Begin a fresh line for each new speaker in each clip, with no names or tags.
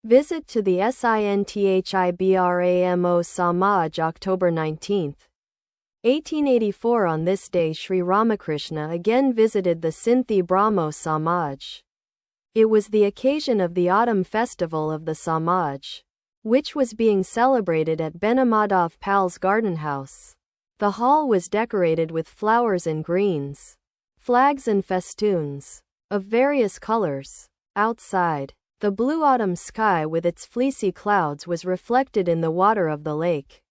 Visit to the Sinthibramo Samaj October 19, 1884. On this day Sri Ramakrishna again visited the Sinthi Brahmo Samaj. It was the occasion of the autumn festival of the Samaj, which was being celebrated at Benamadov Pal's garden house. The hall was decorated with flowers and greens, flags and festoons of various colors. Outside, the blue autumn sky with its fleecy clouds was reflected in the water of the lake.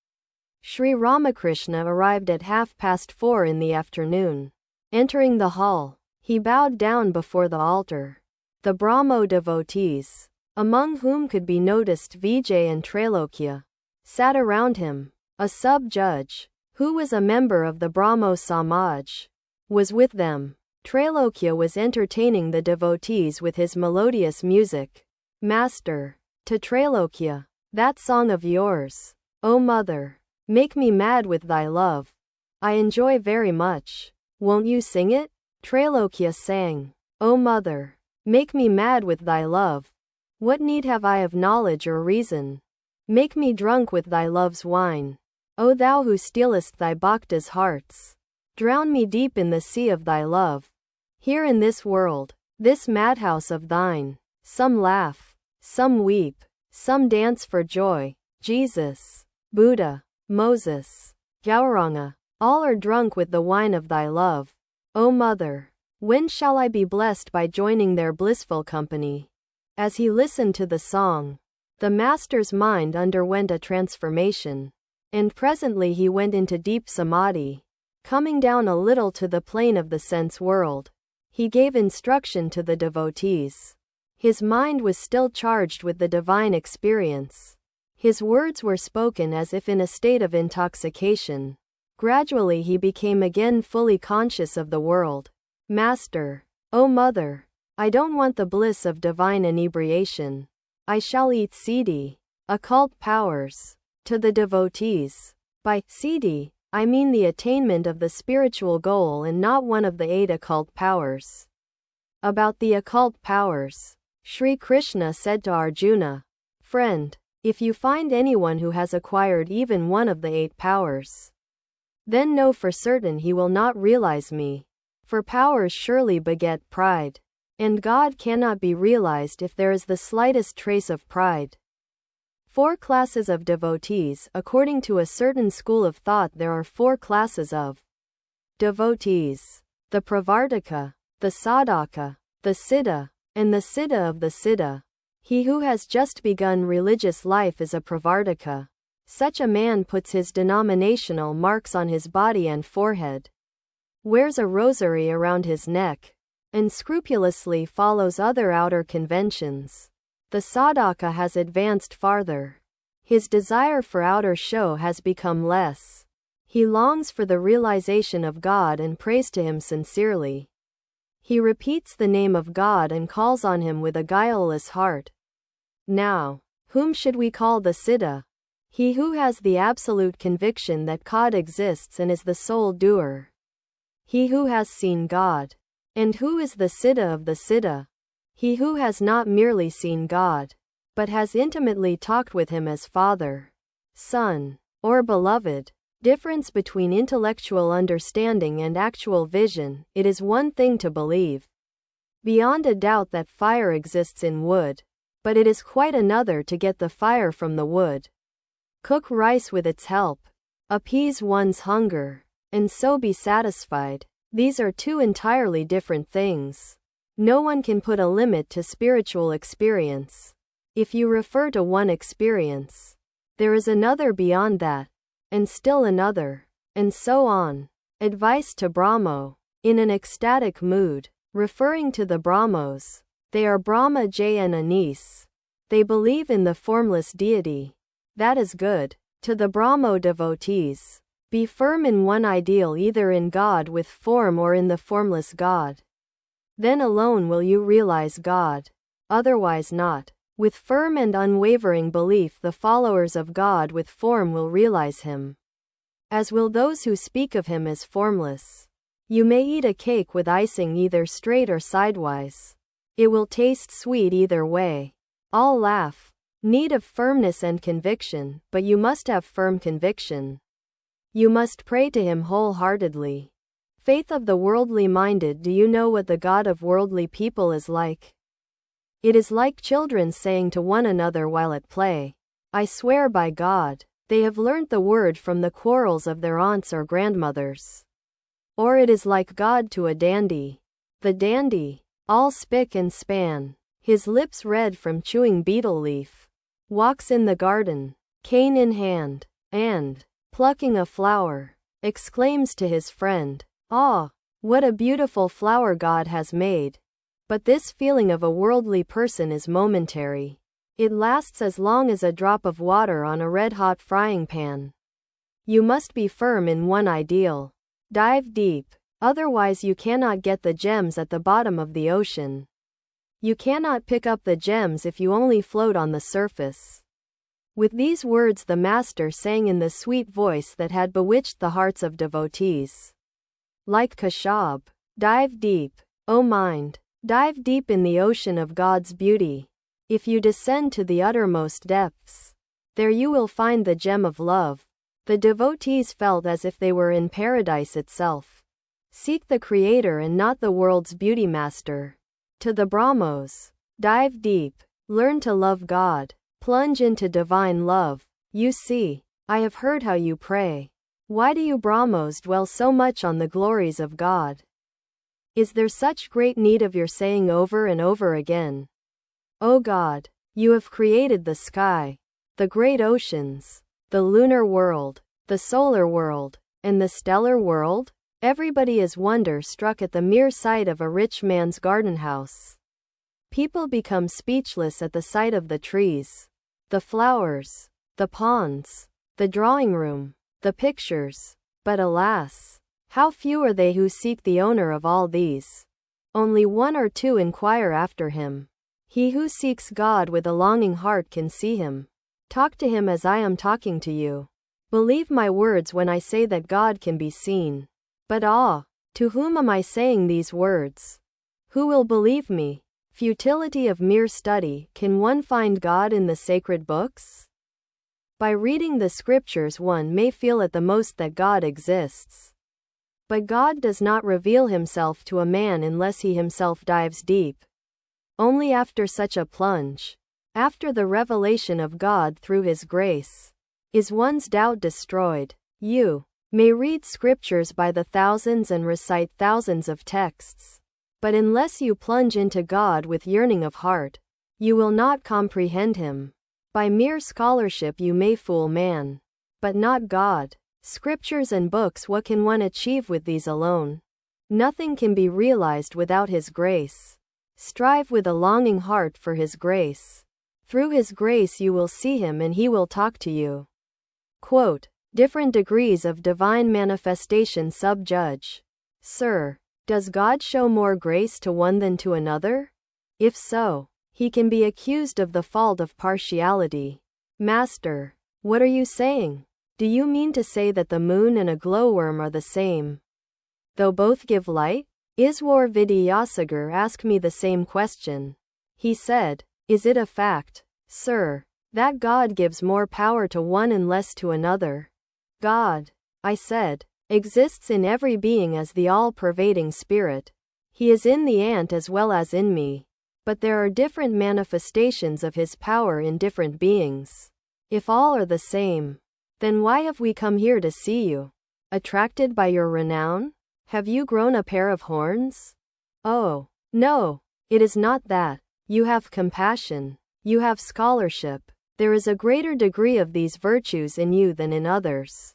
Sri Ramakrishna arrived at 4:30 in the afternoon. Entering the hall, he bowed down before the altar. The Brahmo devotees, among whom could be noticed Vijay and Trailokya, sat around him. A sub-judge, who was a member of the Brahmo Samaj, was with them. Trailokya was entertaining the devotees with his melodious music. Master, to Trailokya, that song of yours, O mother, make me mad with thy love, I enjoy very much. Won't you sing it? Trailokya sang, O mother, make me mad with thy love. What need have I of knowledge or reason? Make me drunk with thy love's wine. O thou who stealest thy bhaktas' hearts, drown me deep in the sea of thy love. Here in this world, this madhouse of thine, some laugh, some weep, some dance for joy. Jesus, Buddha, Moses, Gauranga, all are drunk with the wine of thy love. O mother, when shall I be blessed by joining their blissful company? As he listened to the song, the master's mind underwent a transformation, and presently he went into deep samadhi. Coming down a little to the plane of the sense world, he gave instruction to the devotees. His mind was still charged with the divine experience. His words were spoken as if in a state of intoxication. Gradually he became again fully conscious of the world. Master, O mother, I don't want the bliss of divine inebriation. I shall eat siddhi, occult powers. To the devotees, by siddhi, I mean the attainment of the spiritual goal and not one of the 8 occult powers. About the occult powers, Sri Krishna said to Arjuna, Friend, if you find anyone who has acquired even one of the 8 powers, then know for certain he will not realize me. For powers surely beget pride, and God cannot be realized if there is the slightest trace of pride. 4 classes of devotees. According to a certain school of thought, there are 4 classes of devotees: the Pravartaka, the Sadhaka, the Siddha, and the Siddha of the Siddha. He who has just begun religious life is a Pravartaka. Such a man puts his denominational marks on his body and forehead, wears a rosary around his neck, and scrupulously follows other outer conventions. The sadhaka has advanced farther. His desire for outer show has become less. He longs for the realization of God and prays to Him sincerely. He repeats the name of God and calls on Him with a guileless heart. Now, whom should we call the Siddha? He who has the absolute conviction that God exists and is the sole doer. He who has seen God. And who is the Siddha of the Siddha? He who has not merely seen God, but has intimately talked with Him as Father, Son, or Beloved. Difference between intellectual understanding and actual vision. It is one thing to believe beyond a doubt that fire exists in wood, but it is quite another to get the fire from the wood, cook rice with its help, appease one's hunger, and so be satisfied. These are 2 entirely different things. No one can put a limit to spiritual experience. If you refer to one experience, there is another beyond that, and still another, and so on. Advice to Brahmo. In an ecstatic mood, referring to the Brahmos, they are Brahma Jay and Anis. They believe in the formless deity. That is good. To the Brahmo devotees, be firm in one ideal, either in God with form or in the formless God. Then alone will you realize God. Otherwise not. With firm and unwavering belief, the followers of God with form will realize Him, as will those who speak of Him as formless. You may eat a cake with icing either straight or sidewise. It will taste sweet either way. All laugh. need of firmness and conviction, but you must have firm conviction. You must pray to him wholeheartedly. Faith of the worldly minded. Do you know what the God of worldly people is like? It is like children saying to one another while at play, I swear by God. They have learnt the word from the quarrels of their aunts or grandmothers. Or it is like God to a dandy. The dandy, all spick and span, his lips red from chewing betel leaf, walks in the garden, cane in hand, and, plucking a flower, exclaims to his friend, Ah, what a beautiful flower God has made. But this feeling of a worldly person is momentary. It lasts as long as a drop of water on a red-hot frying pan. You must be firm in one ideal. Dive deep, otherwise you cannot get the gems at the bottom of the ocean. You cannot pick up the gems if you only float on the surface. With these words the Master sang in the sweet voice that had bewitched the hearts of devotees. Like Kashab, dive deep, O mind, dive deep in the ocean of God's beauty. If you descend to the uttermost depths, there you will find the gem of love. The devotees felt as if they were in paradise itself. Seek the Creator and not the world's beauty master. To the Brahmos, dive deep, learn to love God, plunge into divine love. You see, I have heard how you pray. Why do you Brahmos dwell so much on the glories of God? Is there such great need of your saying over and over again, O God, you have created the sky, the great oceans, the lunar world, the solar world, and the stellar world? Everybody is wonder-struck at the mere sight of a rich man's garden house. People become speechless at the sight of the trees, the flowers, the ponds, the drawing room, the pictures. But alas, how few are they who seek the owner of all these. Only one or two inquire after him. He who seeks God with a longing heart can see him. Talk to him as I am talking to you. Believe my words when I say that God can be seen. But to whom am I saying these words? Who will believe me? Futility of mere study. Can one find God in the sacred books? By reading the scriptures one may feel at the most that God exists. But God does not reveal himself to a man unless he himself dives deep. Only after such a plunge, after the revelation of God through his grace, is one's doubt destroyed. You may read scriptures by the thousands and recite thousands of texts, but unless you plunge into God with yearning of heart, you will not comprehend him. By mere scholarship you may fool man, but not God. Scriptures and books, what can one achieve with these alone? Nothing can be realized without his grace. Strive with a longing heart for his grace. Through his grace you will see him and he will talk to you. Quote, different degrees of divine manifestation. Sub-judge. Sir, does God show more grace to one than to another? If so, he can be accused of the fault of partiality. Master, what are you saying? Do you mean to say that the moon and a glowworm are the same, though both give light? Iswar Vidyasagar asked me the same question. He said, is it a fact, sir, that God gives more power to one and less to another? God, I said, exists in every being as the all-pervading spirit. He is in the ant as well as in me. But there are different manifestations of his power in different beings. If all are the same, then why have we come here to see you? Attracted by your renown? Have you grown a pair of horns? Oh, no, it is not that. You have compassion. You have scholarship. There is a greater degree of these virtues in you than in others.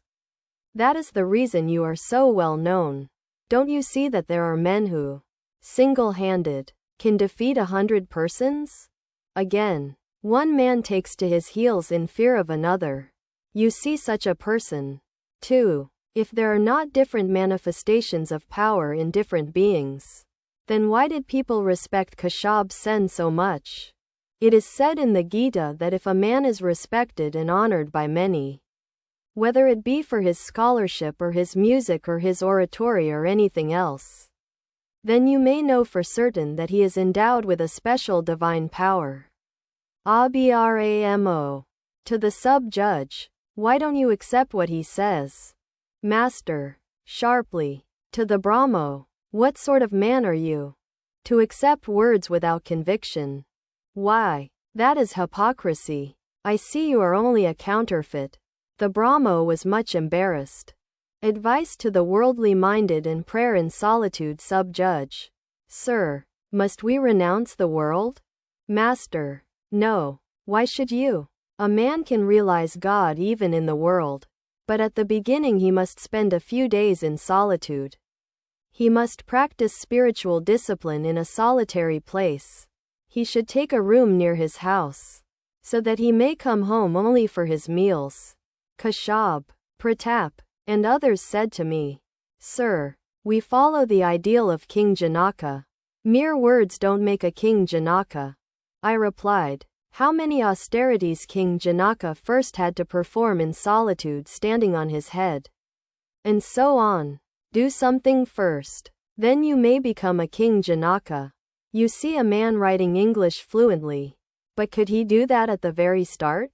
That is the reason you are so well known. Don't you see that there are men who, single-handed, can defeat 100 persons? Again, one man takes to his heels in fear of another. You see such a person, too. If there are not different manifestations of power in different beings, then why did people respect Kashab Sen so much? It is said in the Gita that if a man is respected and honored by many, whether it be for his scholarship or his music or his oratory or anything else, then you may know for certain that he is endowed with a special divine power. Abramo. To the sub-judge. Why don't you accept what he says? Master. Sharply. To the Brahmo. What sort of man are you? To accept words without conviction. Why? That is hypocrisy. I see you are only a counterfeit. The Brahmo was much embarrassed. Advice to the worldly minded and prayer in solitude sub-judge. Sir, must we renounce the world? Master. No. Why should you? A man can realize God even in the world. But at the beginning he must spend a few days in solitude. He must practice spiritual discipline in a solitary place. He should take a room near his house, so that he may come home only for his meals. Kashyap, Pratap, and others said to me, Sir, we follow the ideal of King Janaka. Mere words don't make a King Janaka. I replied, how many austerities King Janaka first had to perform in solitude standing on his head. And so on. Do something first. Then you may become a King Janaka. You see a man writing English fluently. But could he do that at the very start?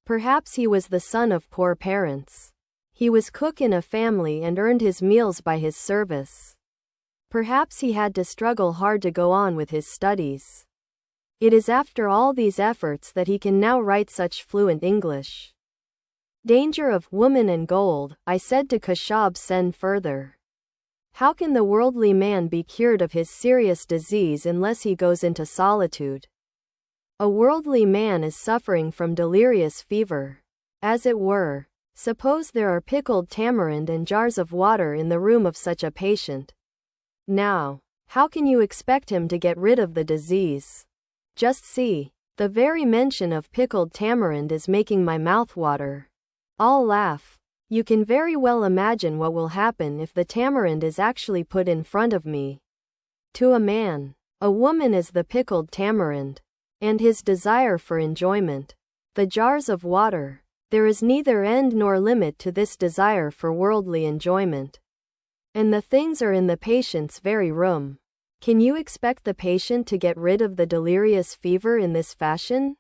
Perhaps he was the son of poor parents. He was cook in a family and earned his meals by his service. Perhaps he had to struggle hard to go on with his studies. It is after all these efforts that he can now write such fluent English. Danger of woman and gold, I said to Kashyap Sen further. How can the worldly man be cured of his serious disease unless he goes into solitude? A worldly man is suffering from delirious fever. As it were, suppose there are pickled tamarind and jars of water in the room of such a patient. Now, how can you expect him to get rid of the disease? Just see, the very mention of pickled tamarind is making my mouth water. I'll laugh. You can very well imagine what will happen if the tamarind is actually put in front of me. To a man, a woman is the pickled tamarind, and his desire for enjoyment. The jars of water. There is neither end nor limit to this desire for worldly enjoyment. And the things are in the patient's very room. Can you expect the patient to get rid of the delirious fever in this fashion?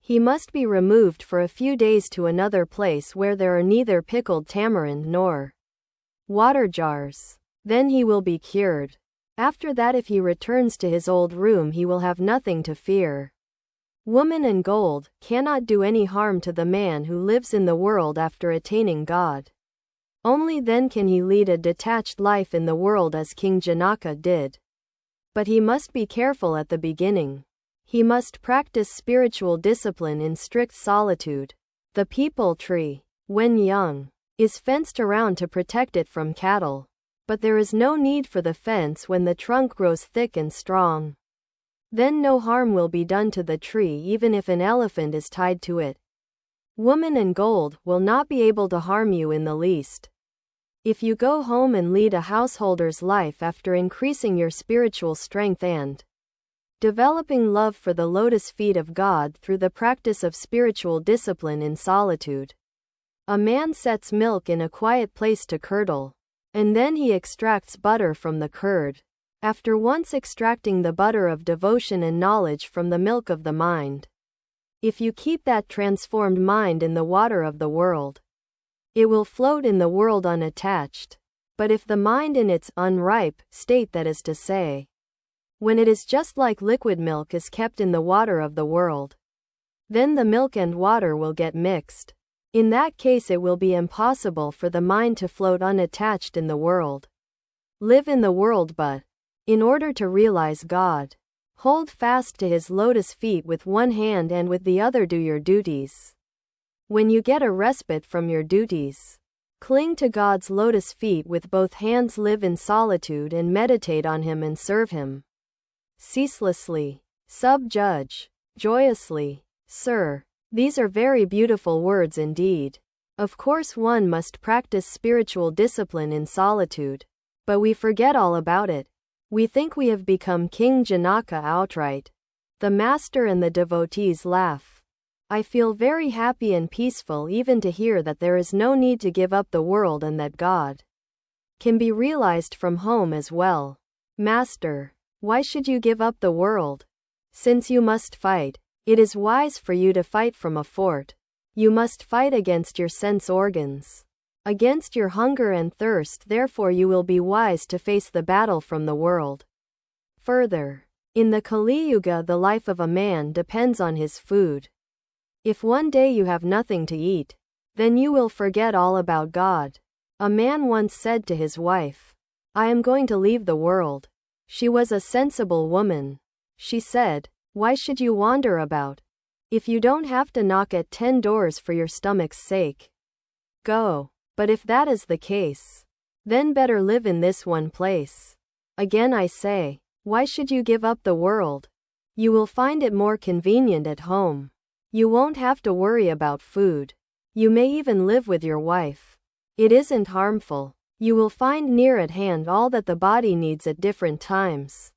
He must be removed for a few days to another place where there are neither pickled tamarind nor water jars. Then he will be cured. After that, if he returns to his old room, he will have nothing to fear. Woman and gold cannot do any harm to the man who lives in the world after attaining God. Only then can he lead a detached life in the world as King Janaka did. But he must be careful at the beginning. He must practice spiritual discipline in strict solitude. The peepal tree, when young, is fenced around to protect it from cattle. But there is no need for the fence when the trunk grows thick and strong. Then no harm will be done to the tree even if an elephant is tied to it. Woman and gold will not be able to harm you in the least. If you go home and lead a householder's life after increasing your spiritual strength and developing love for the lotus feet of God through the practice of spiritual discipline in solitude. A man sets milk in a quiet place to curdle, and then he extracts butter from the curd. After once extracting the butter of devotion and knowledge from the milk of the mind, if you keep that transformed mind in the water of the world, it will float in the world unattached. But if the mind in its unripe state, that is to say, when it is just like liquid milk, is kept in the water of the world, then the milk and water will get mixed. In that case it will be impossible for the mind to float unattached in the world. Live in the world, but, in order to realize God, hold fast to his lotus feet with one hand and with the other do your duties. When you get a respite from your duties, cling to God's lotus feet with both hands, live in solitude and meditate on him and serve him ceaselessly. Sub-judge, joyously, Sir, these are very beautiful words indeed. Of course one must practice spiritual discipline in solitude, but we forget all about it. We think we have become King Janaka outright. The master and the devotees laugh. I feel very happy and peaceful even to hear that there is no need to give up the world and that God can be realized from home as well. Master, why should you give up the world? Since you must fight, It is wise for you to fight from a fort. You must fight against your sense organs, against your hunger and thirst, therefore you will be wise to face the battle from the world. Further, in the Kali Yuga the life of a man depends on his food. If one day you have nothing to eat, then you will forget all about God. A man once said to his wife, "I am going to leave the world." She was a sensible woman. She said, "Why should you wander about? If you don't have to knock at 10 doors for your stomach's sake, go. But if that is the case, then better live in this one place. Again I say, why should you give up the world? You will find it more convenient at home. You won't have to worry about food. You may even live with your wife. It isn't harmful. You will find near at hand all that the body needs at different times.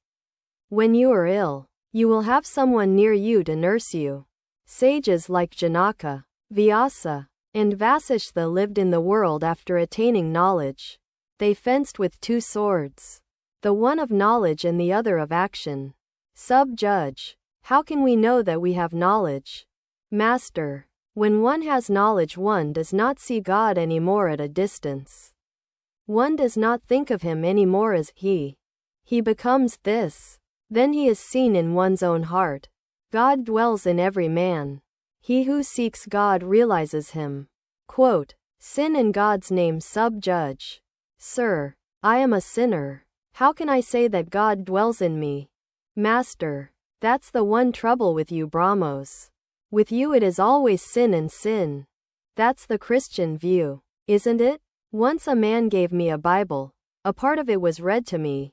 When you are ill, you will have someone near you to nurse you." Sages like Janaka, Vyasa, and Vasishtha lived in the world after attaining knowledge. They fenced with 2 swords, the one of knowledge and the other of action. Sub-judge. How can we know that we have knowledge? Master. When one has knowledge one does not see God anymore at a distance. One does not think of him anymore as he. He becomes this. Then he is seen in one's own heart. God dwells in every man. He who seeks God realizes him. Quote, sin in God's name. Sub-judge. Sir, I am a sinner. How can I say that God dwells in me? Master, that's the one trouble with you Brahmos. With you it is always sin and sin. That's the Christian view, isn't it? Once a man gave me a Bible. A part of it was read to me.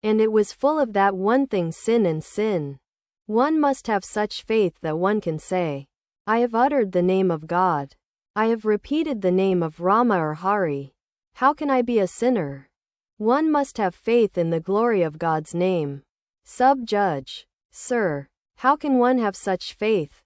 And it was full of that one thing, sin and sin. One must have such faith that one can say, I have uttered the name of God. I have repeated the name of Rama or Hari. How can I be a sinner? One must have faith in the glory of God's name. Sub-judge. Sir, how can one have such faith?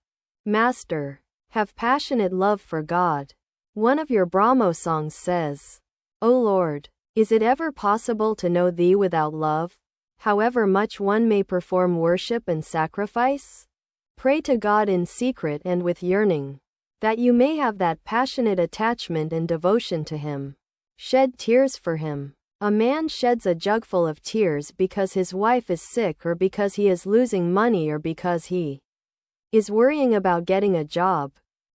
Master, have passionate love for God. One of your Brahmo songs says, O Lord, is it ever possible to know Thee without love? However much one may perform worship and sacrifice? Pray to God in secret and with yearning, that you may have that passionate attachment and devotion to Him. Shed tears for Him. A man sheds a jugful of tears because his wife is sick or because he is losing money or because he is worrying about getting a job.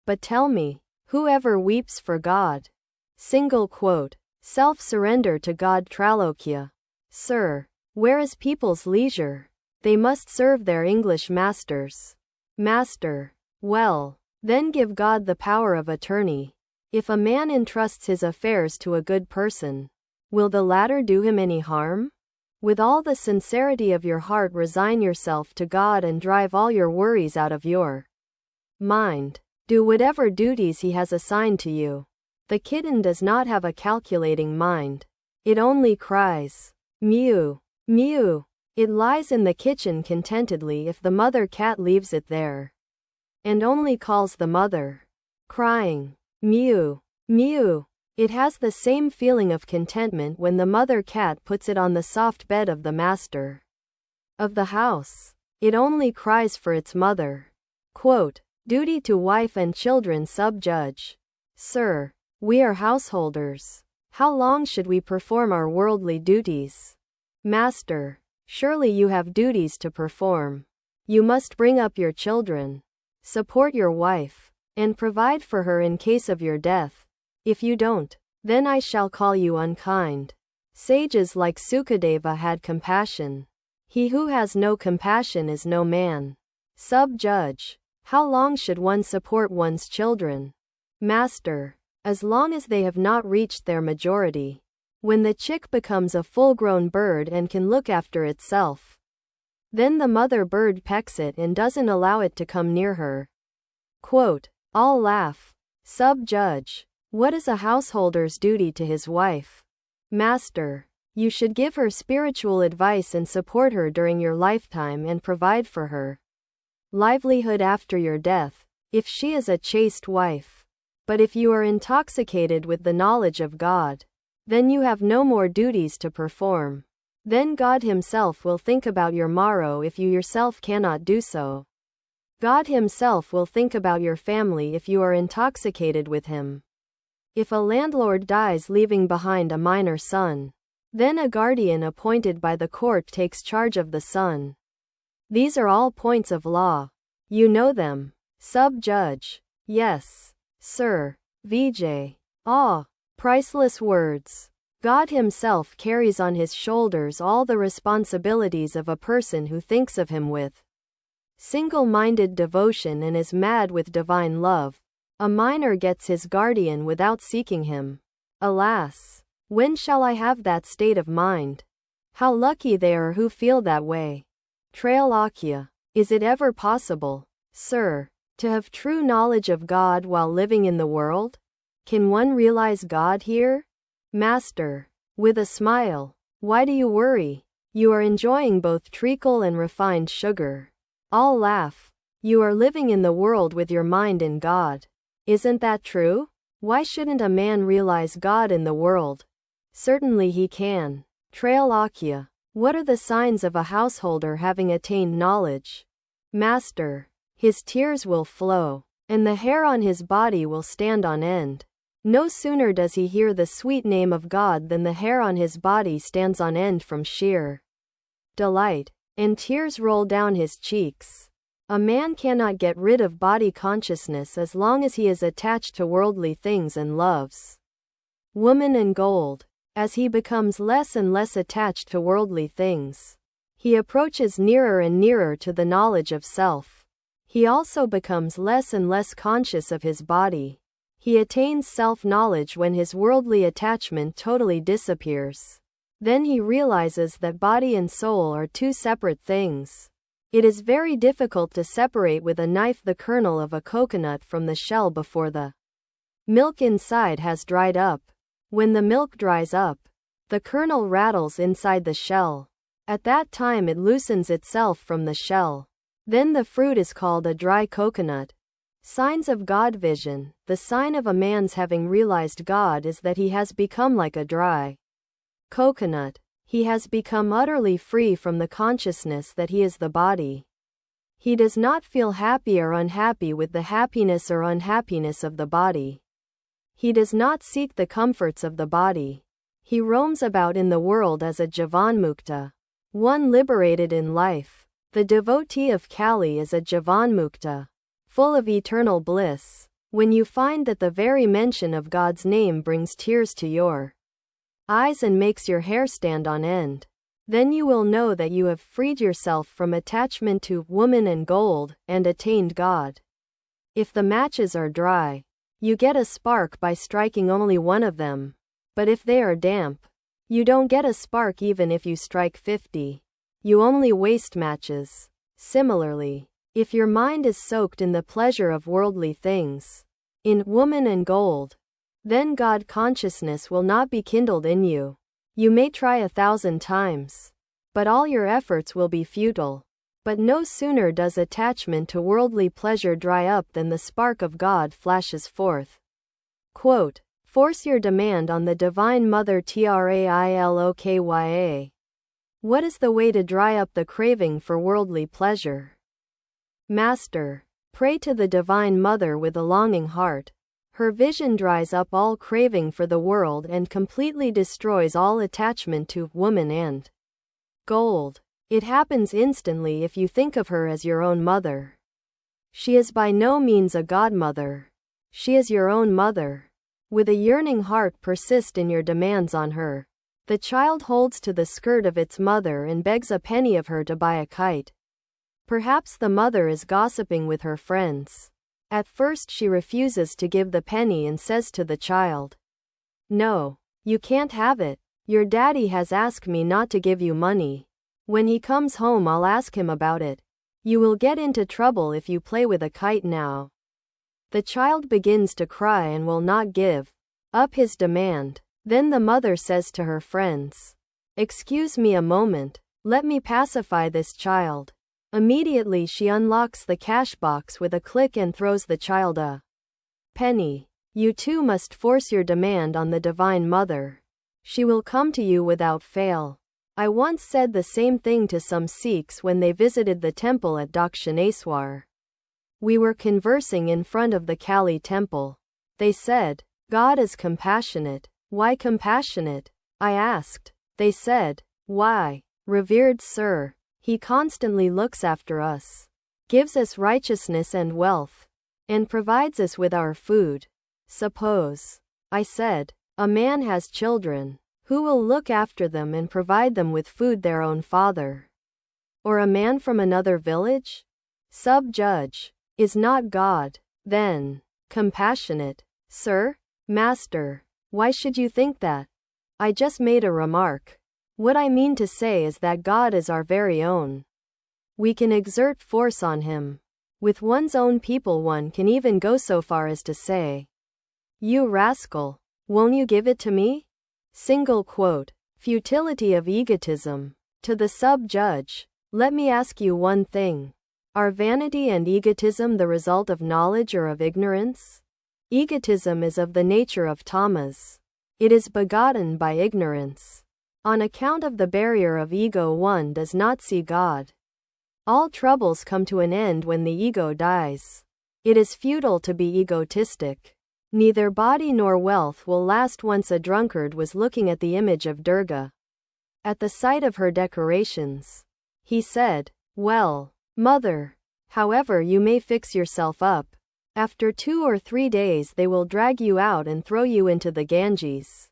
But tell me, whoever weeps for God? Single quote. Self-surrender to God. Tralokya. Sir, where is people's leisure? They must serve their English masters. Master. Well, then give God the power of attorney. If a man entrusts his affairs to a good person, will the latter do him any harm? With all the sincerity of your heart resign yourself to God and drive all your worries out of your mind. Do whatever duties He has assigned to you. The kitten does not have a calculating mind. It only cries, mew, mew. It lies in the kitchen contentedly if the mother cat leaves it there, and only calls the mother, crying, mew, mew. It has the same feeling of contentment when the mother cat puts it on the soft bed of the master of the house. It only cries for its mother. Quote, duty to wife and children. Sub-judge. Sir, we are householders. How long should we perform our worldly duties? Master, surely you have duties to perform. You must bring up your children, support your wife, and provide for her in case of your death. If you don't, then I shall call you unkind. Sages like Sukadeva had compassion. He who has no compassion is no man. Sub-judge. How long should one support one's children? Master, as long as they have not reached their majority. When the chick becomes a full-grown bird and can look after itself, then the mother bird pecks it and doesn't allow it to come near her. Quote, all laugh. Sub-judge. What is a householder's duty to his wife? Master, you should give her spiritual advice and support her during your lifetime and provide for her livelihood after your death, if she is a chaste wife. But if you are intoxicated with the knowledge of God, then you have no more duties to perform. Then God Himself will think about your morrow if you yourself cannot do so. God himself will think about your family if you are intoxicated with him. If a landlord dies leaving behind a minor son, then a guardian appointed by the court takes charge of the son. These are all points of law. You know them. Sub-judge. Yes, sir. VJ. Ah, priceless words. God himself carries on his shoulders all the responsibilities of a person who thinks of him with single-minded devotion and is mad with divine love. A minor gets his guardian without seeking him. Alas, when shall I have that state of mind? How lucky they are who feel that way. Trailakya. Is it ever possible, sir, to have true knowledge of God while living in the world? Can one realize God here? Master. With a smile. Why do you worry? You are enjoying both treacle and refined sugar. I'll laugh. You are living in the world with your mind in God. Isn't that true? Why shouldn't a man realize God in the world? Certainly he can. Trailakya. What are the signs of a householder having attained knowledge? Master. His tears will flow, and the hair on his body will stand on end. No sooner does he hear the sweet name of God than the hair on his body stands on end from sheer delight, and tears roll down his cheeks. A man cannot get rid of body consciousness as long as he is attached to worldly things and loves woman and gold. As he becomes less and less attached to worldly things, he approaches nearer and nearer to the knowledge of self. He also becomes less and less conscious of his body. He attains self-knowledge when his worldly attachment totally disappears. Then he realizes that body and soul are two separate things. It is very difficult to separate with a knife the kernel of a coconut from the shell before the milk inside has dried up. When the milk dries up, the kernel rattles inside the shell. At that time it loosens itself from the shell. Then the fruit is called a dry coconut. Signs of God vision. The sign of a man's having realized God is that he has become like a dry coconut. He has become utterly free from the consciousness that he is the body. He does not feel happy or unhappy with the happiness or unhappiness of the body. He does not seek the comforts of the body. He roams about in the world as a Jivanmukta, one liberated in life. The devotee of Kali is a Jivanmukta, full of eternal bliss. When you find that the very mention of God's name brings tears to your eyes and makes your hair stand on end, then you will know that you have freed yourself from attachment to woman and gold and attained God. If the matches are dry, you get a spark by striking only one of them. But if they are damp, you don't get a spark even if you strike 50. You only waste matches. Similarly, if your mind is soaked in the pleasure of worldly things, in woman and gold, then God consciousness will not be kindled in you. You may try 1,000 times, but all your efforts will be futile. But no sooner does attachment to worldly pleasure dry up than the spark of God flashes forth. Quote, force your demand on the Divine Mother Trailokya. What is the way to dry up the craving for worldly pleasure? Master. Pray to the Divine Mother with a longing heart. Her vision dries up all craving for the world and completely destroys all attachment to woman and gold. It happens instantly if you think of her as your own mother. She is by no means a godmother. She is your own mother. With a yearning heart, persist in your demands on her. The child holds to the skirt of its mother and begs a penny of her to buy a kite. Perhaps the mother is gossiping with her friends. At first she refuses to give the penny and says to the child, "No, you can't have it. Your daddy has asked me not to give you money. When he comes home I'll ask him about it. You will get into trouble if you play with a kite now." The child begins to cry and will not give up his demand. Then the mother says to her friends, "Excuse me a moment, let me pacify this child." Immediately she unlocks the cash box with a click and throws the child a penny. You too must force your demand on the Divine Mother. She will come to you without fail. I once said the same thing to some Sikhs when they visited the temple at Dakshineswar. We were conversing in front of the Kali temple. They said, God is compassionate. Why compassionate? I asked. They said, why, revered sir, he constantly looks after us, gives us righteousness and wealth, and provides us with our food. Suppose, I said, a man has children, who will look after them and provide them with food, their own father? Or a man from another village? Sub-judge, is not God, then, compassionate? Sir? Master, why should you think that? I just made a remark. What I mean to say is that God is our very own. We can exert force on him. With one's own people, one can even go so far as to say, you rascal, won't you give it to me? Single quote. Futility of egotism. To the sub-judge, let me ask you one thing. Are vanity and egotism the result of knowledge or of ignorance? Egotism is of the nature of tamas. It is begotten by ignorance. On account of the barrier of ego, one does not see God. All troubles come to an end when the ego dies. It is futile to be egotistic. Neither body nor wealth will last. Once a drunkard was looking at the image of Durga. At the sight of her decorations, he said, well, mother, however you may fix yourself up, after 2 or 3 days they will drag you out and throw you into the Ganges.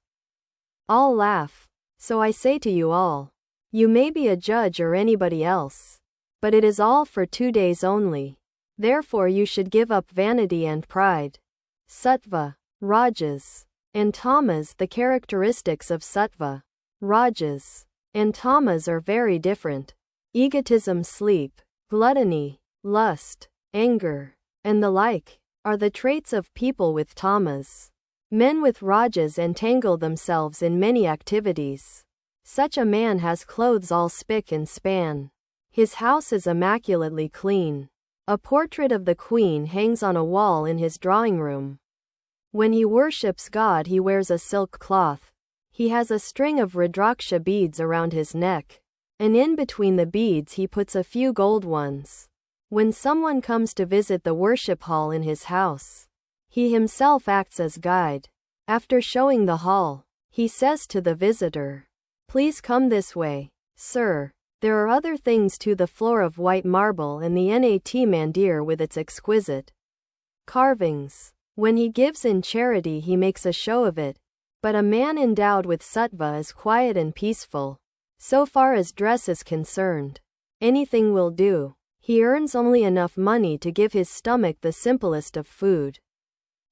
All laugh. So I say to you all, you may be a judge or anybody else, but it is all for 2 days only. Therefore you should give up vanity and pride. Sattva, Rajas, and Tamas. The characteristics of Sattva, Rajas, and Tamas are very different. Egotism, sleep, gluttony, lust, anger, and the like, are the traits of people with Tamas. Men with Rajas entangle themselves in many activities. Such a man has clothes all spick and span. His house is immaculately clean. A portrait of the queen hangs on a wall in his drawing room. When he worships God, he wears a silk cloth. He has a string of Rudraksha beads around his neck, and in between the beads he puts a few gold ones. When someone comes to visit the worship hall in his house, he himself acts as guide. After showing the hall, he says to the visitor, please come this way, sir. There are other things too: the floor of white marble and the Nat mandir with its exquisite carvings. When he gives in charity, he makes a show of it. But a man endowed with sattva is quiet and peaceful. So far as dress is concerned, anything will do. He earns only enough money to give his stomach the simplest of food.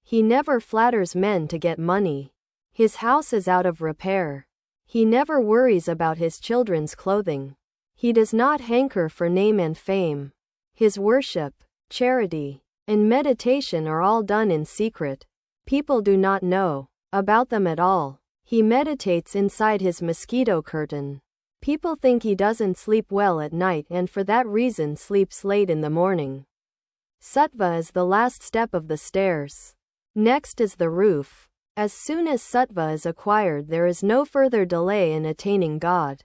He never flatters men to get money. His house is out of repair. He never worries about his children's clothing. He does not hanker for name and fame. His worship, charity, and meditation are all done in secret. People do not know about them at all. He meditates inside his mosquito curtain. People think he doesn't sleep well at night and for that reason sleeps late in the morning. Sattva is the last step of the stairs. Next is the roof. As soon as sattva is acquired, there is no further delay in attaining God.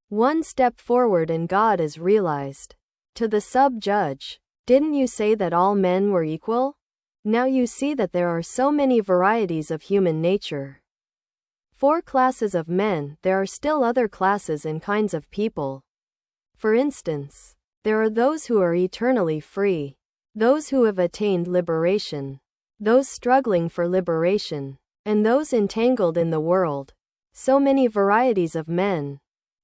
One step forward and God is realized. To the sub-judge, didn't you say that all men were equal? Now you see that there are so many varieties of human nature. 4 classes of men. There are still other classes and kinds of people. For instance, there are those who are eternally free, those who have attained liberation, those struggling for liberation, and those entangled in the world. So many varieties of men.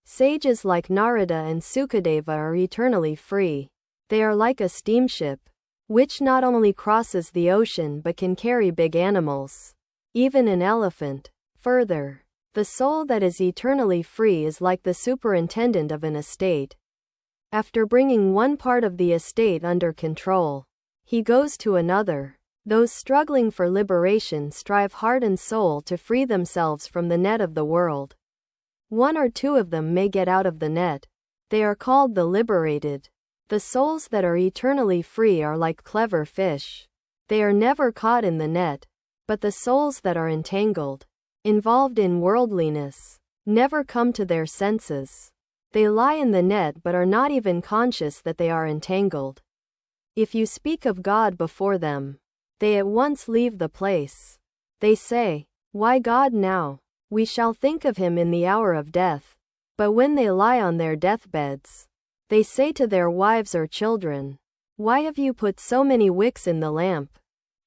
Sages like Narada and Sukadeva are eternally free. They are like a steamship, which not only crosses the ocean but can carry big animals, even an elephant. Further, the soul that is eternally free is like the superintendent of an estate. After bringing one part of the estate under control, he goes to another. Those struggling for liberation strive heart and soul to free themselves from the net of the world. 1 or 2 of them may get out of the net. They are called the liberated. The souls that are eternally free are like clever fish. They are never caught in the net. But the souls that are entangled, involved in worldliness, never come to their senses. They lie in the net but are not even conscious that they are entangled. If you speak of God before them, they at once leave the place. They say, "Why God now? We shall think of him in the hour of death." But when they lie on their deathbeds, they say to their wives or children, "Why have you put so many wicks in the lamp?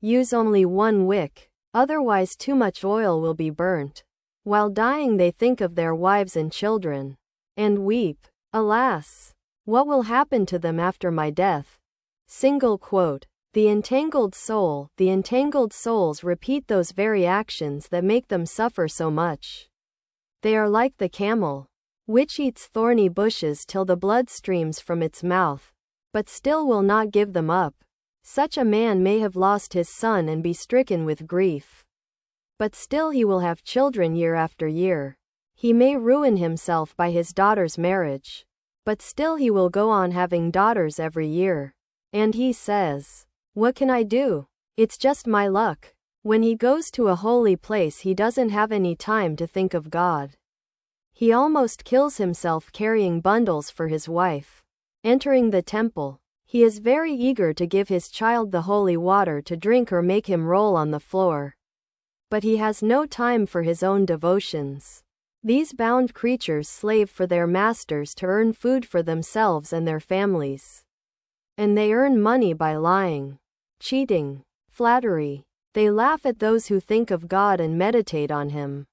Use only one wick, otherwise too much oil will be burnt." While dying they think of their wives and children, and weep, "Alas! What will happen to them after my death?" Single quote. The entangled souls repeat those very actions that make them suffer so much. They are like the camel, which eats thorny bushes till the blood streams from its mouth, but still will not give them up. Such a man may have lost his son and be stricken with grief, but still he will have children year after year. He may ruin himself by his daughter's marriage, but still he will go on having daughters every year. And he says, "What can I do? It's just my luck." When he goes to a holy place he doesn't have any time to think of God. He almost kills himself carrying bundles for his wife. Entering the temple, he is very eager to give his child the holy water to drink or make him roll on the floor. But he has no time for his own devotions. These bound creatures slave for their masters to earn food for themselves and their families. And they earn money by lying, cheating, flattery. They laugh at those who think of God and meditate on him,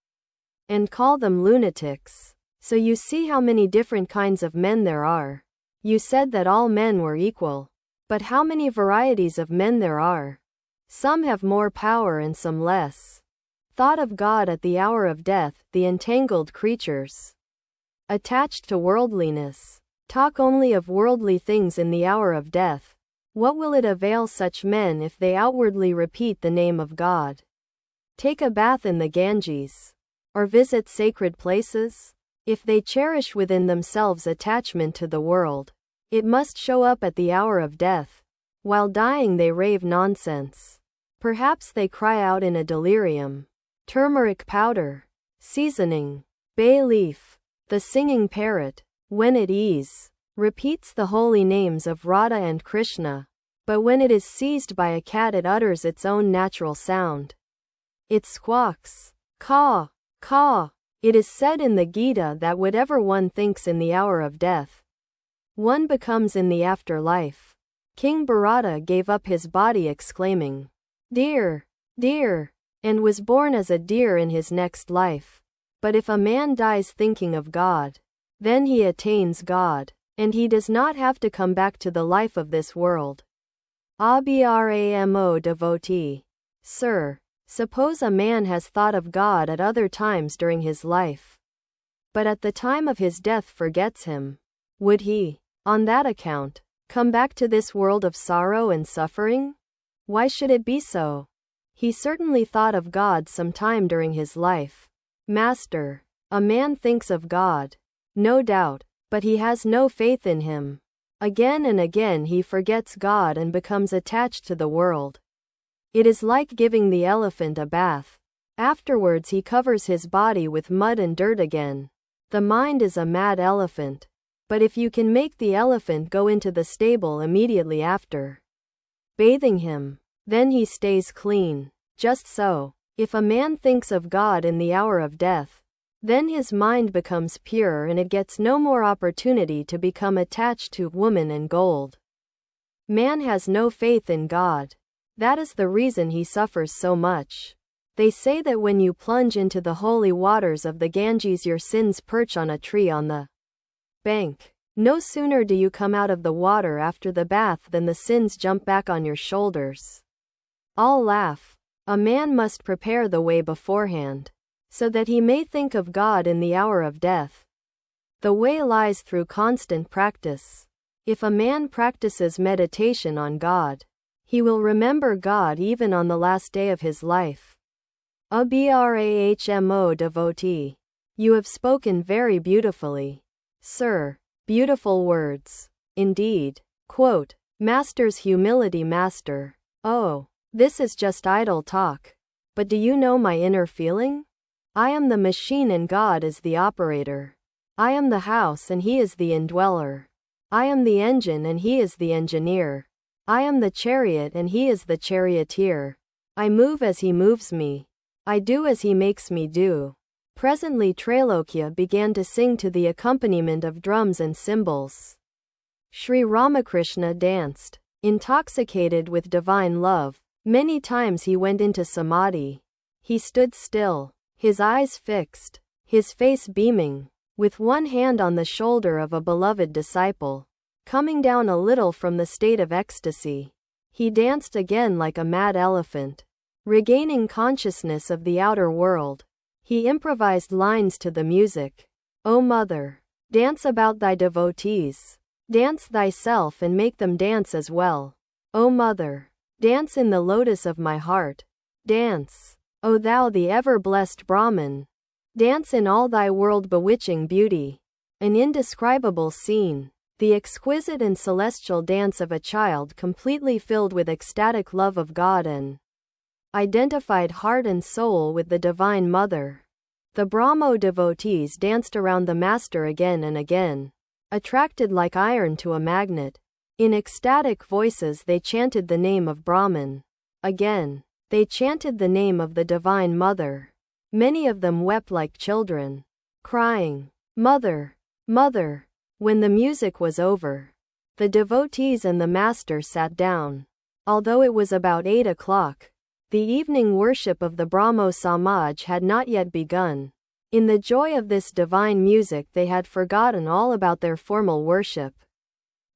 and call them lunatics. So you see how many different kinds of men there are. You said that all men were equal. But how many varieties of men there are. Some have more power and some less. Thought of God at the hour of death, the entangled creatures, attached to worldliness, talk only of worldly things in the hour of death. What will it avail such men if they outwardly repeat the name of God, take a bath in the Ganges, or visit sacred places? If they cherish within themselves attachment to the world, it must show up at the hour of death. While dying they rave nonsense. Perhaps they cry out in a delirium. Turmeric powder, seasoning, bay leaf. The singing parrot, when at ease, repeats the holy names of Radha and Krishna, but when it is seized by a cat it utters its own natural sound. It squawks, "Caw, caw." It is said in the Gita that whatever one thinks in the hour of death, one becomes in the afterlife. King Bharata gave up his body exclaiming, "Deer, deer," and was born as a deer in his next life. But if a man dies thinking of God, then he attains God, and he does not have to come back to the life of this world. Abramo devotee. Sir, suppose a man has thought of God at other times during his life, but at the time of his death forgets him. Would he, on that account, come back to this world of sorrow and suffering? Why should it be so? He certainly thought of God some time during his life. Master, a man thinks of God, no doubt, but he has no faith in him. Again and again he forgets God and becomes attached to the world. It is like giving the elephant a bath. Afterwards he covers his body with mud and dirt again. The mind is a mad elephant. But if you can make the elephant go into the stable immediately after bathing him, then he stays clean. Just so, if a man thinks of God in the hour of death, then his mind becomes pure and it gets no more opportunity to become attached to woman and gold. Man has no faith in God. That is the reason he suffers so much. They say that when you plunge into the holy waters of the Ganges your sins perch on a tree on the bank. No sooner do you come out of the water after the bath than the sins jump back on your shoulders. All laugh. A man must prepare the way beforehand, so that he may think of God in the hour of death. The way lies through constant practice. If a man practices meditation on God, he will remember God even on the last day of his life. Abrahmo devotee. You have spoken very beautifully. Sir, beautiful words. Indeed. Quote, Master's humility master. Oh, this is just idle talk. But do you know my inner feeling? I am the machine and God is the operator. I am the house and he is the indweller. I am the engine and he is the engineer. I am the chariot and he is the charioteer. I move as he moves me. I do as he makes me do. Presently Trailokya began to sing to the accompaniment of drums and cymbals. Sri Ramakrishna danced, intoxicated with divine love. Many times he went into samadhi. He stood still, his eyes fixed, his face beaming, with one hand on the shoulder of a beloved disciple. Coming down a little from the state of ecstasy, he danced again like a mad elephant. Regaining consciousness of the outer world, he improvised lines to the music. O Mother, dance about thy devotees. Dance thyself and make them dance as well. O Mother, dance in the lotus of my heart. Dance, O thou the ever-blessed Brahman. Dance in all thy world-bewitching beauty. An indescribable scene, the exquisite and celestial dance of a child completely filled with ecstatic love of God and identified heart and soul with the Divine Mother. The Brahmo devotees danced around the Master again and again, attracted like iron to a magnet. In ecstatic voices they chanted the name of Brahman. Again, they chanted the name of the Divine Mother. Many of them wept like children, crying, Mother, Mother. When the music was over, the devotees and the Master sat down. Although it was about 8 o'clock, the evening worship of the Brahmo Samaj had not yet begun. In the joy of this divine music they had forgotten all about their formal worship.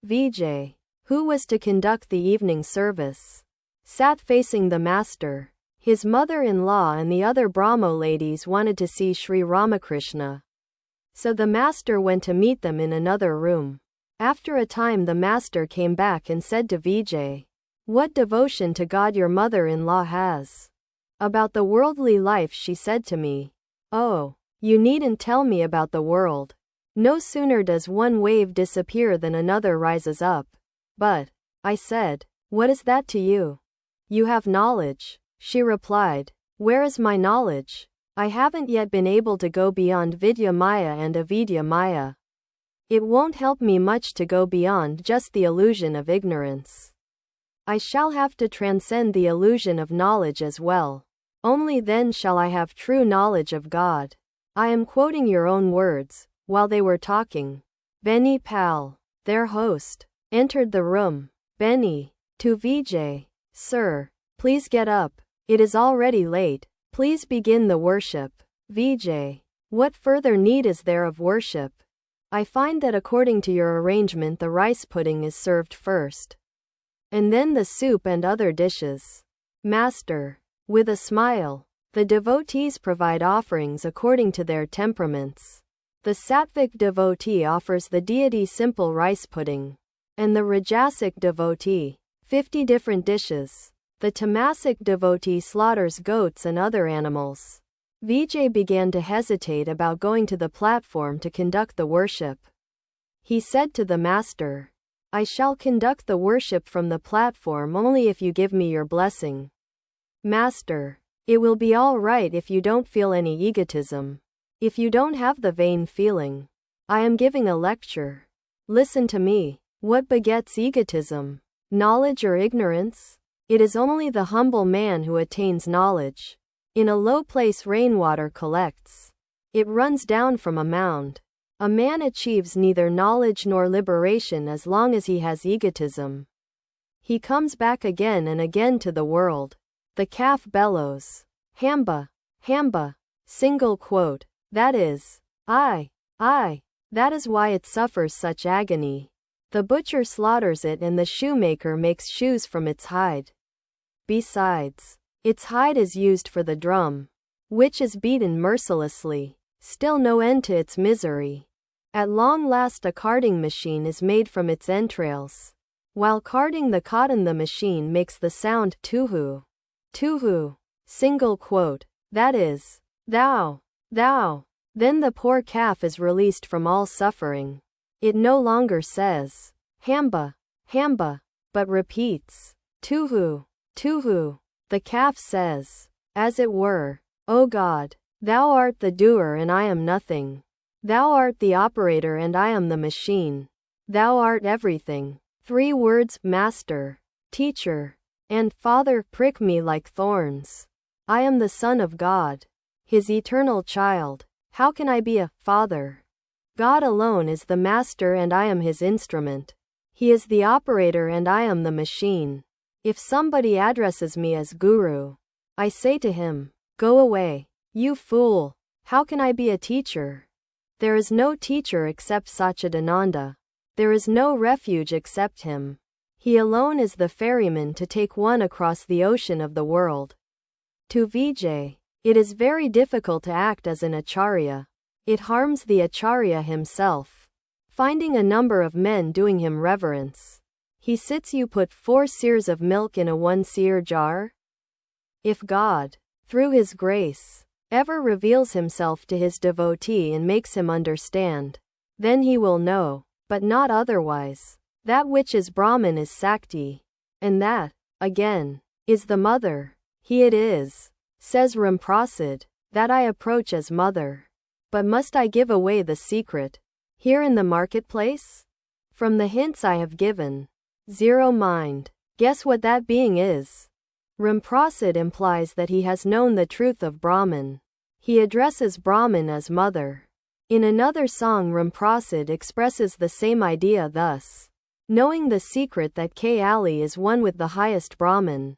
Vijay, who was to conduct the evening service, sat facing the Master. His mother-in-law and the other Brahmo ladies wanted to see Sri Ramakrishna. So the Master went to meet them in another room. After a time the Master came back and said to Vijay, What devotion to God your mother-in-law has. About the worldly life she said to me, Oh, you needn't tell me about the world. No sooner does one wave disappear than another rises up. But, I said, what is that to you? You have knowledge. She replied, Where is my knowledge? I haven't yet been able to go beyond Vidya Maya and Avidya Maya. It won't help me much to go beyond just the illusion of ignorance. I shall have to transcend the illusion of knowledge as well. Only then shall I have true knowledge of God. I am quoting your own words. While they were talking, Benny Pal, their host, entered the room. Benny, to Vijay, Sir, please get up. It is already late. Please begin the worship. Vijay, what further need is there of worship? I find that according to your arrangement the rice pudding is served first, and then the soup and other dishes. Master, with a smile, the devotees provide offerings according to their temperaments. The sattvic devotee offers the deity simple rice pudding, and the rajasic devotee, 50 different dishes. The tamasic devotee slaughters goats and other animals. Vijay began to hesitate about going to the platform to conduct the worship. He said to the Master, I shall conduct the worship from the platform only if you give me your blessing. Master, it will be all right if you don't feel any egotism. If you don't have the vain feeling. I am giving a lecture. Listen to me. What begets egotism? Knowledge or ignorance? It is only the humble man who attains knowledge. In a low place rainwater collects. It runs down from a mound. A man achieves neither knowledge nor liberation as long as he has egotism. He comes back again and again to the world. The calf bellows. Hamba, hamba. Single quote. That is, I. That is why it suffers such agony. The butcher slaughters it and the shoemaker makes shoes from its hide. Besides, its hide is used for the drum, which is beaten mercilessly. Still no end to its misery. At long last a carding machine is made from its entrails. While carding the cotton the machine makes the sound tuhu. Tuhu. Single quote. That is, thou. Then the poor calf is released from all suffering. It no longer says, hamba, but repeats, tuhu. The calf says, as it were, O God, thou art the doer and I am nothing. Thou art the operator and I am the machine. Thou art everything. 3 words, Master. Teacher and Father prick me like thorns. I am the Son of God, His eternal child. How can I be a father? God alone is the master and I am His instrument. He is the operator and I am the machine. If somebody addresses me as Guru, I say to him, go away, you fool. How can I be a teacher? There is no teacher except Satchidananda. There is no refuge except Him. He alone is the ferryman to take one across the ocean of the world. To Vijay, it is very difficult to act as an acharya. It harms the acharya himself. Finding a number of men doing him reverence, he sits. You put 4 seers of milk in a 1-seer jar? If God, through His grace, ever reveals Himself to His devotee and makes him understand, then he will know, but not otherwise. That which is Brahman is Sakti, and that, again, is the mother. He it is, says Ramprasad, that I approach as mother. But must I give away the secret, here in the marketplace? From the hints I have given, zero mind, guess what that being is. Ramprasad implies that he has known the truth of Brahman. He addresses Brahman as mother. In another song Ramprasad expresses the same idea thus. Knowing the secret that Kali is one with the highest Brahman,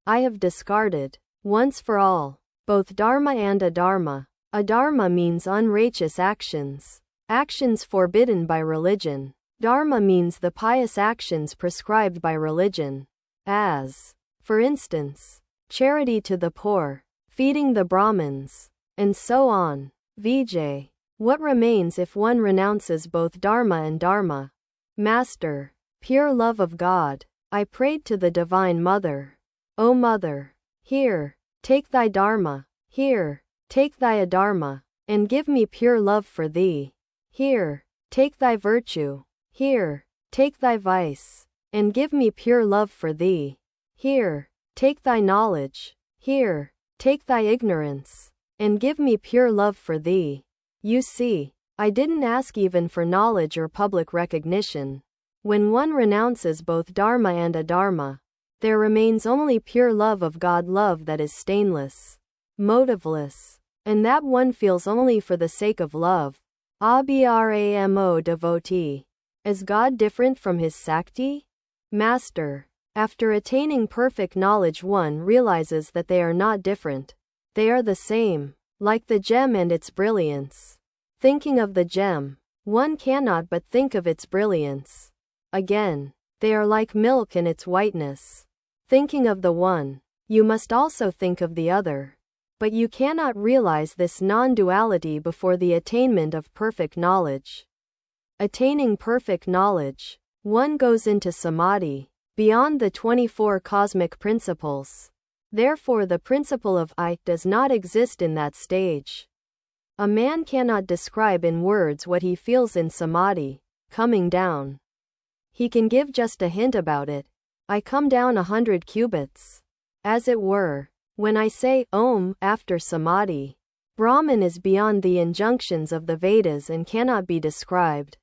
I have discarded, once for all, both dharma and adharma. Adharma means unrighteous actions, actions forbidden by religion. Dharma means the pious actions prescribed by religion, as, for instance, charity to the poor, feeding the Brahmins, and so on. Vijay, what remains if one renounces both dharma and dharma? Master, pure love of God, I prayed to the Divine Mother. O Mother, here, take thy dharma, here, take thy adharma, and give me pure love for thee. Here, take thy virtue, here, take thy vice, and give me pure love for thee. Here, take thy knowledge, here, take thy ignorance, and give me pure love for thee. You see, I didn't ask even for knowledge or public recognition. When one renounces both dharma and adharma, there remains only pure love of God, love that is stainless, motiveless, and that one feels only for the sake of love. Abramo devotee. Is God different from His Sakti? Master, after attaining perfect knowledge one realizes that they are not different. They are the same, like the gem and its brilliance. Thinking of the gem, one cannot but think of its brilliance. Again, they are like milk and its whiteness. Thinking of the one, you must also think of the other. But you cannot realize this non-duality before the attainment of perfect knowledge. Attaining perfect knowledge, one goes into samadhi, beyond the 24 cosmic principles. Therefore the principle of I does not exist in that stage. A man cannot describe in words what he feels in samadhi, coming down. He can give just a hint about it. I come down 100 cubits. As it were, when I say Om after samadhi, Brahman is beyond the injunctions of the Vedas and cannot be described.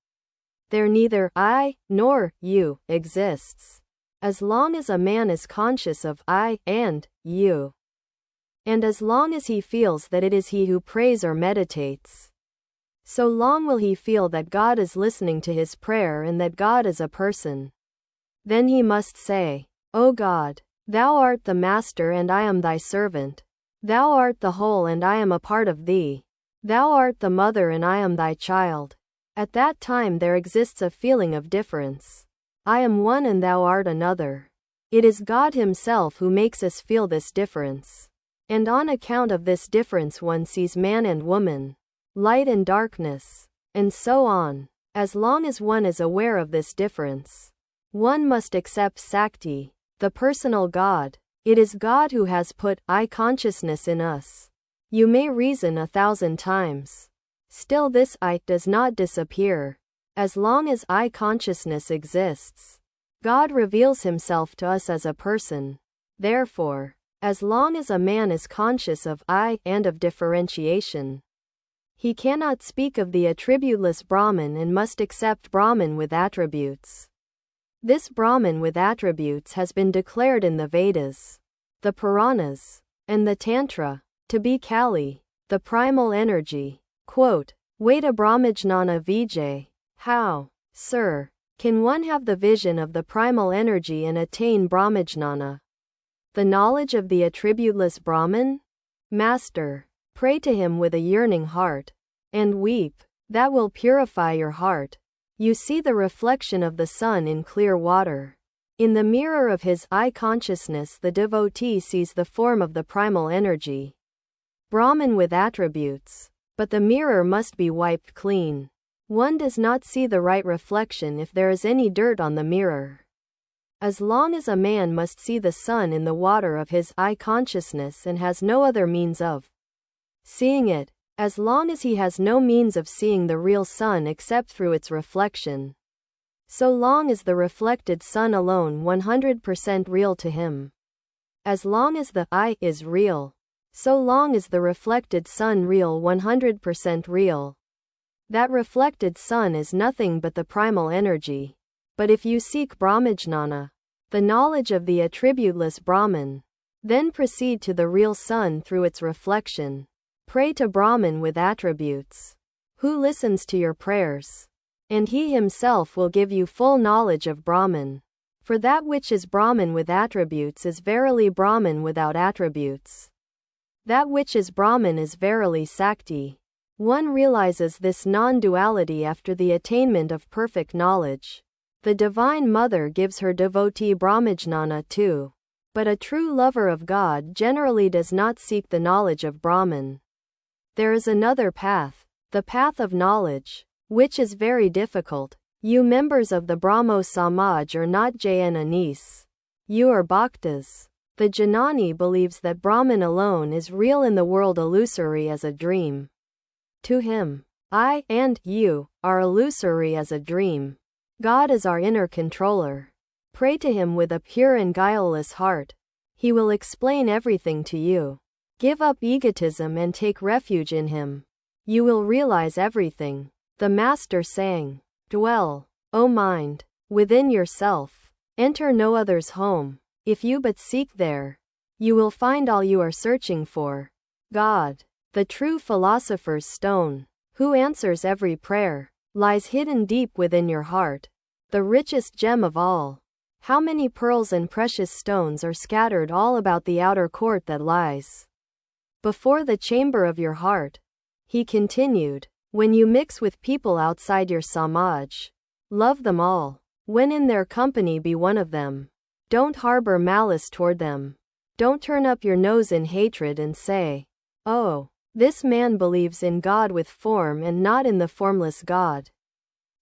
There neither I nor you exists. As long as a man is conscious of I and you, and as long as he feels that it is he who prays or meditates, so long will he feel that God is listening to his prayer and that God is a person. Then he must say, O God, Thou art the Master and I am Thy servant. Thou art the whole and I am a part of Thee. Thou art the mother and I am Thy child. At that time there exists a feeling of difference. I am one and Thou art another. It is God Himself who makes us feel this difference. And on account of this difference one sees man and woman, light and darkness, and so on. As long as one is aware of this difference, one must accept Sakti, the personal God. It is God who has put I consciousness in us. You may reason 1,000 times. Still this I does not disappear. As long as I consciousness exists, God reveals Himself to us as a person. Therefore, as long as a man is conscious of I and of differentiation, he cannot speak of the attributeless Brahman and must accept Brahman with attributes. This Brahman with attributes has been declared in the Vedas, the Puranas, and the Tantra to be Kali, the primal energy. Quote, Veda Brahmajnana Vijay. How, sir, can one have the vision of the primal energy and attain Brahmajnana, the knowledge of the attributeless Brahman? Master, pray to him with a yearning heart, and weep. That will purify your heart. You see the reflection of the sun in clear water. In the mirror of his eye consciousness, the devotee sees the form of the primal energy, Brahman with attributes. But the mirror must be wiped clean. One does not see the right reflection if there is any dirt on the mirror. As long as a man must see the sun in the water of his eye consciousness and has no other means of seeing it, as long as he has no means of seeing the real sun except through its reflection, so long as the reflected sun alone 100% real to him, as long as the I is real, so long as the reflected sun real 100% real. That reflected sun is nothing but the primal energy. But if you seek Brahmajnana, the knowledge of the attributeless Brahman, then proceed to the real sun through its reflection. Pray to Brahman with attributes, who listens to your prayers, and he himself will give you full knowledge of Brahman. For that which is Brahman with attributes is verily Brahman without attributes. That which is Brahman is verily Sakti. One realizes this non-duality after the attainment of perfect knowledge. The Divine Mother gives her devotee Brahmajnana too. But a true lover of God generally does not seek the knowledge of Brahman. There is another path, the path of knowledge, which is very difficult. You members of the Brahmo Samaj are not Jain Anis. You are Bhaktas. The Janani believes that Brahman alone is real in the world illusory as a dream. To him, I and you are illusory as a dream. God is our inner controller. Pray to him with a pure and guileless heart. He will explain everything to you. Give up egotism and take refuge in him. You will realize everything. The Master sang, Dwell, O mind, within yourself. Enter no other's home. If you but seek there, you will find all you are searching for. God, the true philosopher's stone, who answers every prayer, lies hidden deep within your heart, the richest gem of all. How many pearls and precious stones are scattered all about the outer court that lies before the chamber of your heart? He continued, when you mix with people outside your samaj, love them all. When in their company, be one of them. Don't harbor malice toward them. Don't turn up your nose in hatred and say, oh, this man believes in God with form and not in the formless God.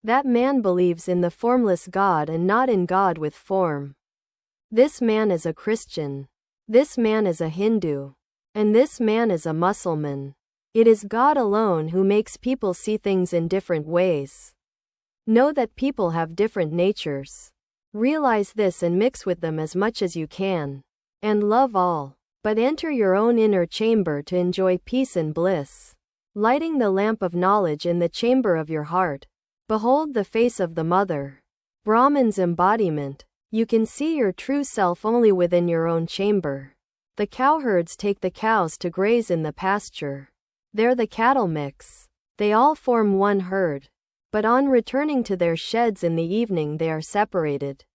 That man believes in the formless God and not in God with form. This man is a Christian. This man is a Hindu. And this man is a Muslim. It is God alone who makes people see things in different ways. Know that people have different natures. Realize this and mix with them as much as you can. And love all. But enter your own inner chamber to enjoy peace and bliss. Lighting the lamp of knowledge in the chamber of your heart. Behold the face of the Mother. Brahman's embodiment. You can see your true self only within your own chamber. The cowherds take the cows to graze in the pasture. There the cattle mix. They all form one herd. But on returning to their sheds in the evening they are separated.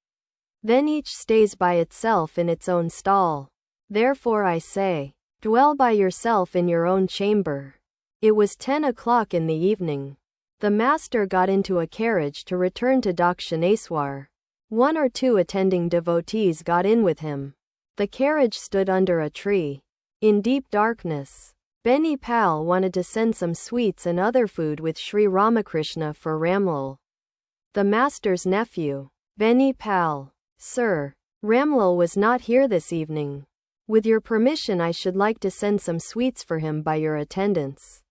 Then each stays by itself in its own stall. Therefore I say, dwell by yourself in your own chamber. It was 10 o'clock in the evening. The Master got into a carriage to return to Dakshineswar. 1 or 2 attending devotees got in with him. The carriage stood under a tree. In deep darkness. Beni Pal wanted to send some sweets and other food with Sri Ramakrishna for Ramlal, the Master's nephew. Beni Pal, Sir, Ramlal was not here this evening. With your permission I should like to send some sweets for him by your attendance.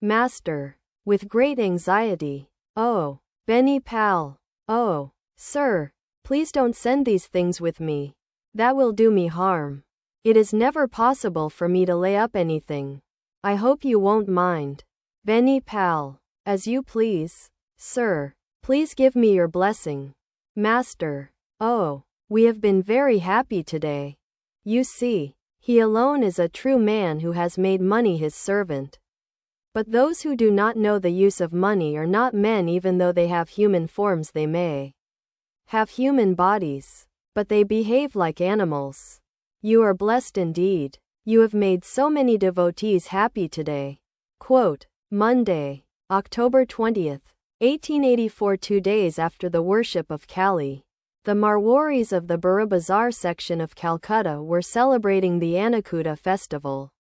Master, with great anxiety. Oh, Beni Pal. Oh, sir, please don't send these things with me. That will do me harm. It is never possible for me to lay up anything. I hope you won't mind. Beni Pal. As you please. Sir, please give me your blessing. Master. Oh, we have been very happy today. You see, he alone is a true man who has made money his servant. But those who do not know the use of money are not men, even though they have human forms. They may have human bodies, but they behave like animals. You are blessed indeed. You have made so many devotees happy today. Quote, Monday, October 20th, 1884. 2 days after the worship of Kali, the Marwaris of the Burra Bazaar section of Calcutta were celebrating the Annakuta festival.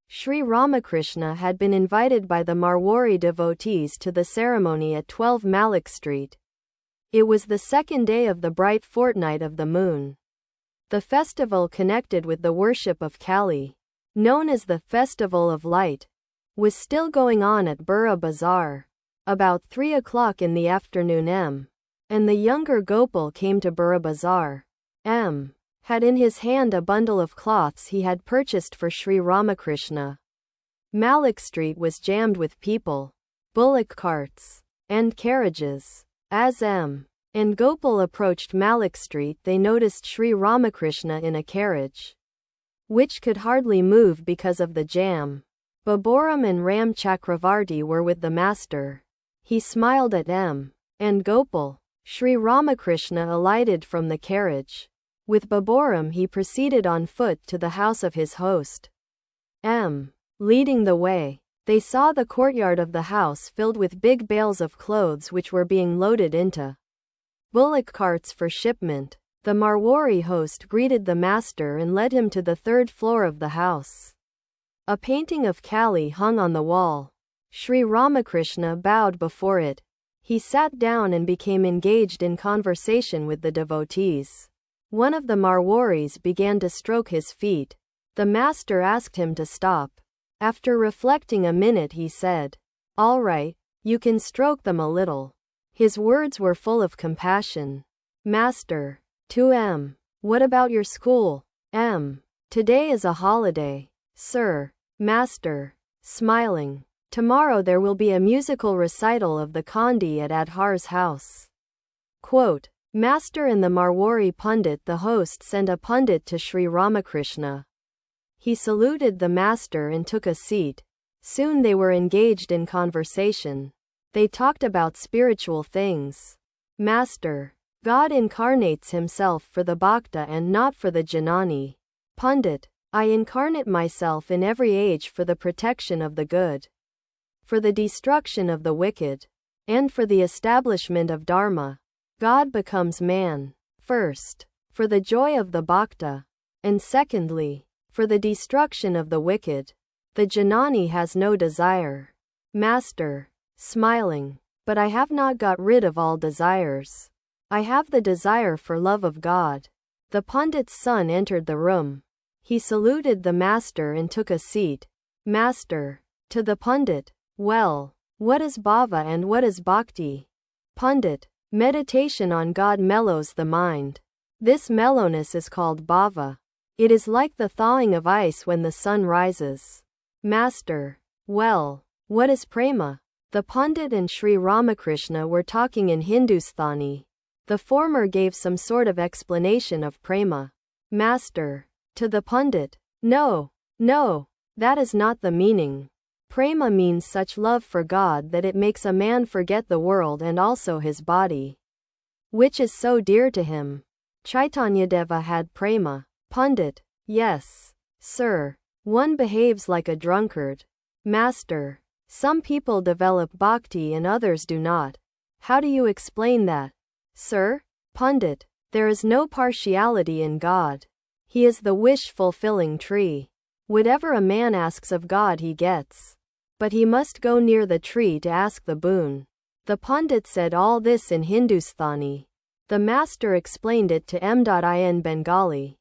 Sri Ramakrishna had been invited by the Marwari devotees to the ceremony at 12 Malik Street. It was the second day of the bright fortnight of the moon. The festival connected with the worship of Kali, known as the Festival of Light, was still going on at Burra Bazaar. About 3 o'clock in the afternoon and the younger Gopal came to Burra Bazaar. Had in his hand a bundle of cloths he had purchased for Sri Ramakrishna. Malik Street was jammed with people, bullock carts, and carriages. As and Gopal approached Malik Street, they noticed Sri Ramakrishna in a carriage, which could hardly move because of the jam. Baburam and Ram Chakravarti were with the master. He smiled at and Gopal. Sri Ramakrishna alighted from the carriage. With Baburam he proceeded on foot to the house of his host. Leading the way, they saw the courtyard of the house filled with big bales of clothes which were being loaded into bullock carts for shipment. The Marwari host greeted the master and led him to the 3rd floor of the house. A painting of Kali hung on the wall. Sri Ramakrishna bowed before it. He sat down and became engaged in conversation with the devotees. One of the Marwaris began to stroke his feet. The master asked him to stop. After reflecting a minute he said, "All right, you can stroke them a little." His words were full of compassion. Master. To what about your school? Today is a holiday, sir. Master. Smiling. Tomorrow there will be a musical recital of the Kandi at Adhar's house. Quote, Master and the Marwari Pundit. The host sent a Pundit to Sri Ramakrishna. He saluted the master and took a seat. Soon they were engaged in conversation. They talked about spiritual things. Master. God incarnates himself for the Bhakta and not for the Janani. Pundit. I incarnate myself in every age for the protection of the good, for the destruction of the wicked, and for the establishment of Dharma. God becomes man, first, for the joy of the Bhakta, and secondly, for the destruction of the wicked. The Janani has no desire. Master. Smiling. But I have not got rid of all desires. I have the desire for love of God. The Pundit's son entered the room. He saluted the master and took a seat. Master. To the Pundit. Well, what is bhava and what is bhakti? Pundit. Meditation on God mellows the mind. This mellowness is called bhava. It is like the thawing of ice when the sun rises. Master. Well, what is prema? The Pundit and Sri Ramakrishna were talking in Hindustani. The former gave some sort of explanation of prema. Master. To the Pundit. No, that is not the meaning. Prema means such love for God that it makes a man forget the world and also his body, which is so dear to him. Chaitanyadeva had prema. Pundit. Yes, sir. One behaves like a drunkard. Master. Some people develop bhakti and others do not. How do you explain that, sir? Pundit. There is no partiality in God. He is the wish-fulfilling tree. Whatever a man asks of God he gets. But he must go near the tree to ask the boon. The Pundit said all this in Hindustani. The master explained it to in Bengali.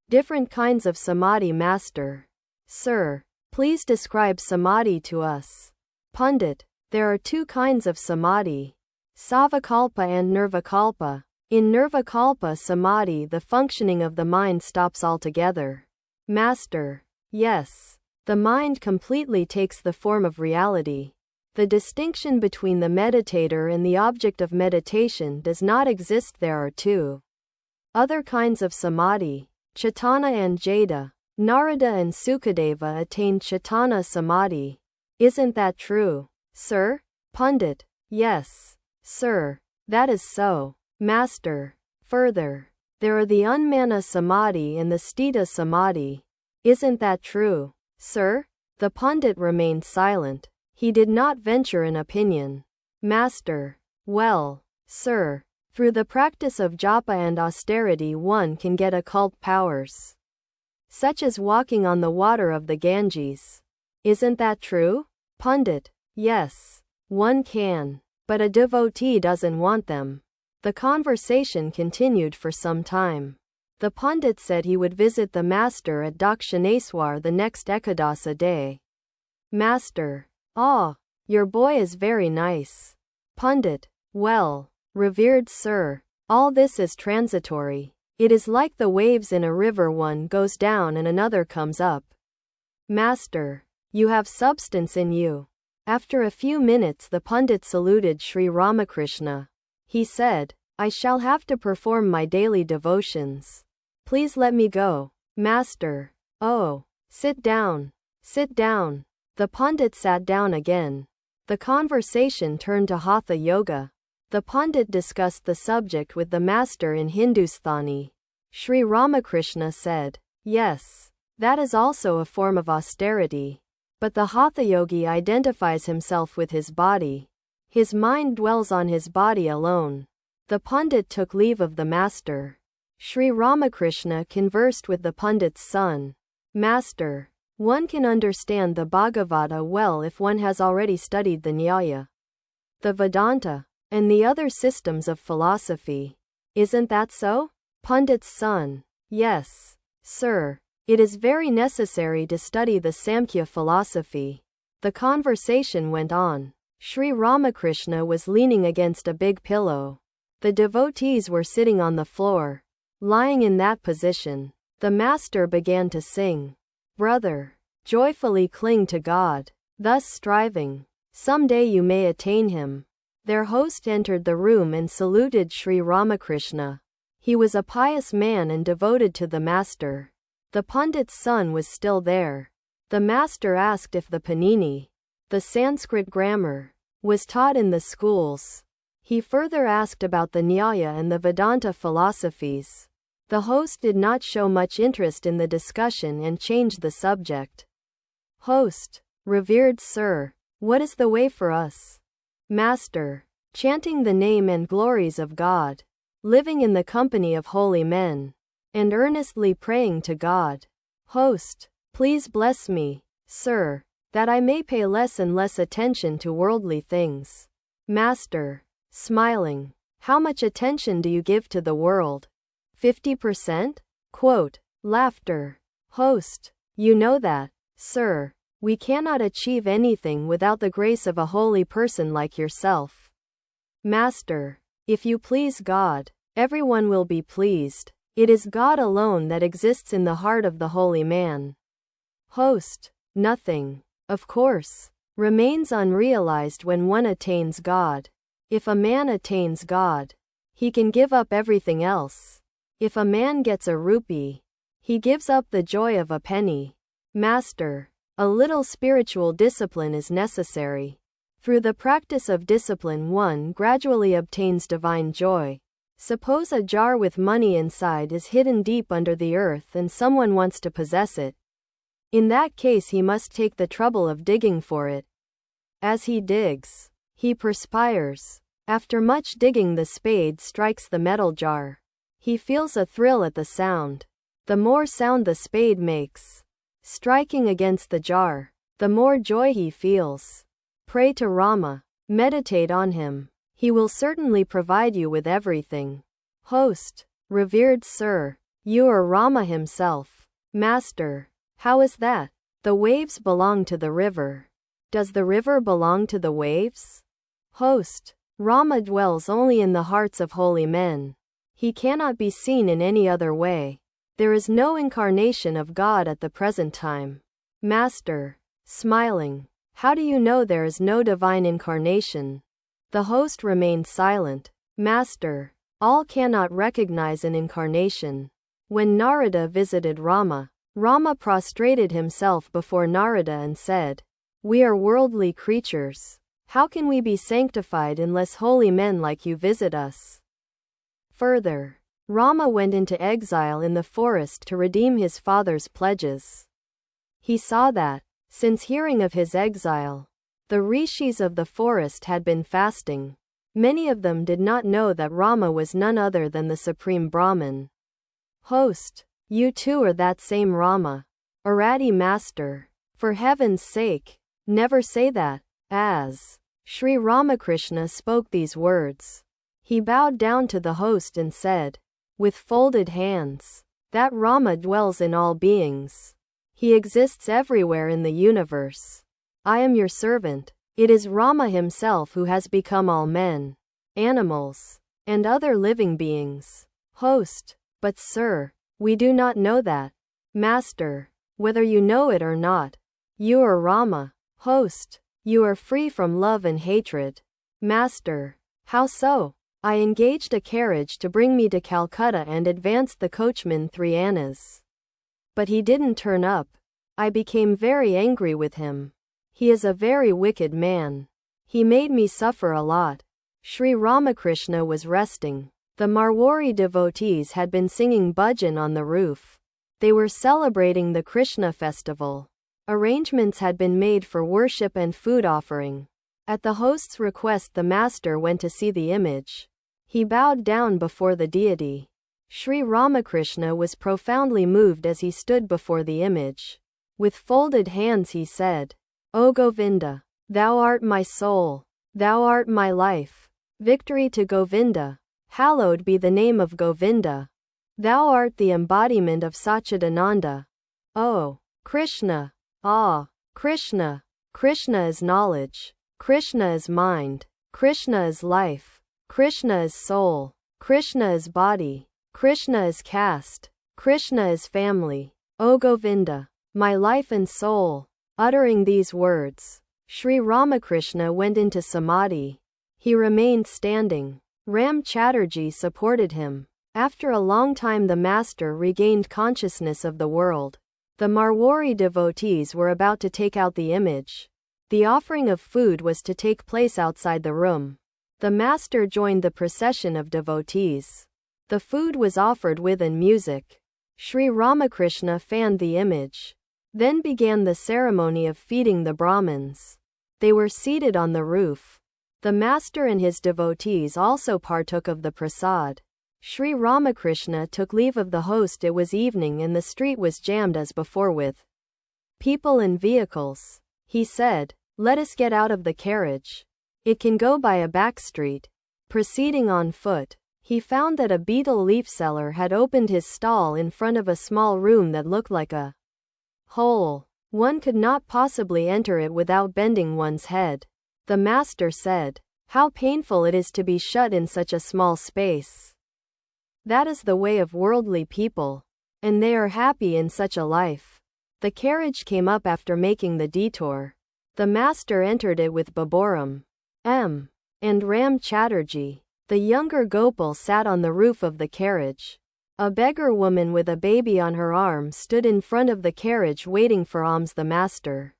Different kinds of samadhi. Master. Sir, please describe samadhi to us. Pundit. There are 2 kinds of samadhi. Savakalpa and Nirvikalpa. In Nirvikalpa samadhi the functioning of the mind stops altogether. Master. Yes. The mind completely takes the form of reality. The distinction between the meditator and the object of meditation does not exist. There are two other kinds of samadhi, Chaitanya and Jada. Narada and Sukadeva attained Chaitanya samadhi. Isn't that true, sir? Pundit: yes, sir, that is so. Master: further, there are the Unmana samadhi and the Sthita samadhi. Isn't that true, sir? The Pundit remained silent. He did not venture an opinion. Master: well, sir, through the practice of japa and austerity one can get occult powers, such as walking on the water of the Ganges. Isn't that true? Pundit: yes, one can. But a devotee doesn't want them. The conversation continued for some time. The Pundit said he would visit the master at Dakshineswar the next Ekadasa day. Master: ah, your boy is very nice. Pundit: well, revered sir, all this is transitory. It is like the waves in a river, one goes down and another comes up. Master: you have substance in you. After a few minutes the Pundit saluted Sri Ramakrishna. He said, I shall have to perform my daily devotions. Please let me go. Master: oh, sit down. Sit down. The Pundit sat down again. The conversation turned to Hatha Yoga. The Pundit discussed the subject with the master in Hindustani. Sri Ramakrishna said, yes, that is also a form of austerity. But the Hatha Yogi identifies himself with his body. His mind dwells on his body alone. The Pundit took leave of the master. Sri Ramakrishna conversed with the Pundit's son. Master: one can understand the Bhagavata well if one has already studied the Nyaya, the Vedanta, and the other systems of philosophy. Isn't that so? Pundit's son: yes, sir. It is very necessary to study the Samkhya philosophy. The conversation went on. Sri Ramakrishna was leaning against a big pillow. The devotees were sitting on the floor. Lying in that position, the master began to sing. Brother, joyfully cling to God, thus striving. Someday you may attain Him. Their host entered the room and saluted Sri Ramakrishna. He was a pious man and devoted to the master. The Pundit's son was still there. The master asked if the Panini, the Sanskrit grammar, was taught in the schools. He further asked about the Nyaya and the Vedanta philosophies. The host did not show much interest in the discussion and changed the subject. Host: revered sir, what is the way for us? Master: chanting the name and glories of God, living in the company of holy men, and earnestly praying to God. Host: please bless me, sir, that I may pay less and less attention to worldly things. Master, smiling: how much attention do you give to the world? 50%? Quote, laughter. Host: you know that, sir, we cannot achieve anything without the grace of a holy person like yourself. Master: if you please God, everyone will be pleased. It is God alone that exists in the heart of the holy man. Host: nothing, of course, remains unrealized when one attains God. If a man attains God, he can give up everything else. If a man gets a rupee, he gives up the joy of a penny. Master: a little spiritual discipline is necessary. Through the practice of discipline one gradually obtains divine joy. Suppose a jar with money inside is hidden deep under the earth and someone wants to possess it. In that case he must take the trouble of digging for it. As he digs, he perspires. After much digging the spade strikes the metal jar. He feels a thrill at the sound. The more sound the spade makes, striking against the jar, the more joy he feels. Pray to Rama. Meditate on him. He will certainly provide you with everything. Host: revered sir, you are Rama himself. Master: how is that? The waves belong to the river. Does the river belong to the waves? Host: Rama dwells only in the hearts of holy men. He cannot be seen in any other way. There is no incarnation of God at the present time. Master: smiling: How do you know there is no divine incarnation? The host remained silent. Master, all cannot recognize an incarnation. When Narada visited Rama, Rama prostrated himself before Narada and said, "We are worldly creatures. How can we be sanctified unless holy men like you visit us?" Further, Rama went into exile in the forest to redeem his father's pledges. He saw that, since hearing of his exile, the rishis of the forest had been fasting. Many of them did not know that Rama was none other than the supreme Brahman. Host, you too are that same Rama. Arati Master, for heaven's sake, never say that. As Sri Ramakrishna spoke these words, he bowed down to the host and said, with folded hands, that Rama dwells in all beings. He exists everywhere in the universe. I am your servant. It is Rama himself who has become all men, animals, and other living beings. Host, but sir, we do not know that. Master, whether you know it or not, you are Rama. Host, you are free from love and hatred. Master, how so? I engaged a carriage to bring me to Calcutta and advanced the coachman 3 annas. But he didn't turn up. I became very angry with him. He is a very wicked man. He made me suffer a lot. Sri Ramakrishna was resting. The Marwari devotees had been singing bhajan on the roof. They were celebrating the Krishna festival. Arrangements had been made for worship and food offering. At the host's request, the master went to see the image. He bowed down before the deity. Sri Ramakrishna was profoundly moved as he stood before the image. With folded hands he said, "O Govinda, thou art my soul. Thou art my life. Victory to Govinda. Hallowed be the name of Govinda. Thou art the embodiment of Satchidananda. O Krishna, ah, Krishna. Krishna is knowledge. Krishna is mind. Krishna is life. Krishna is soul. Krishna is body. Krishna is caste. Krishna is family. O Govinda, my life and soul." Uttering these words, Sri Ramakrishna went into samadhi. He remained standing. Ram Chatterjee supported him. After a long time the master regained consciousness of the world. The Marwari devotees were about to take out the image. The offering of food was to take place outside the room. The master joined the procession of devotees. The food was offered within music. Sri Ramakrishna fanned the image. Then began the ceremony of feeding the Brahmins. They were seated on the roof. The master and his devotees also partook of the prasad. Sri Ramakrishna took leave of the host. It was evening and the street was jammed as before with people and vehicles. He said, "Let us get out of the carriage. It can go by a back street." Proceeding on foot, he found that a betel leaf seller had opened his stall in front of a small room that looked like a hole. One could not possibly enter it without bending one's head. The master said, "How painful it is to be shut in such a small space." That is the way of worldly people, and they are happy in such a life. The carriage came up after making the detour. The master entered it with Baburam M. and Ram Chatterjee. The younger Gopal sat on the roof of the carriage. A beggar woman with a baby on her arm stood in front of the carriage waiting for alms. The master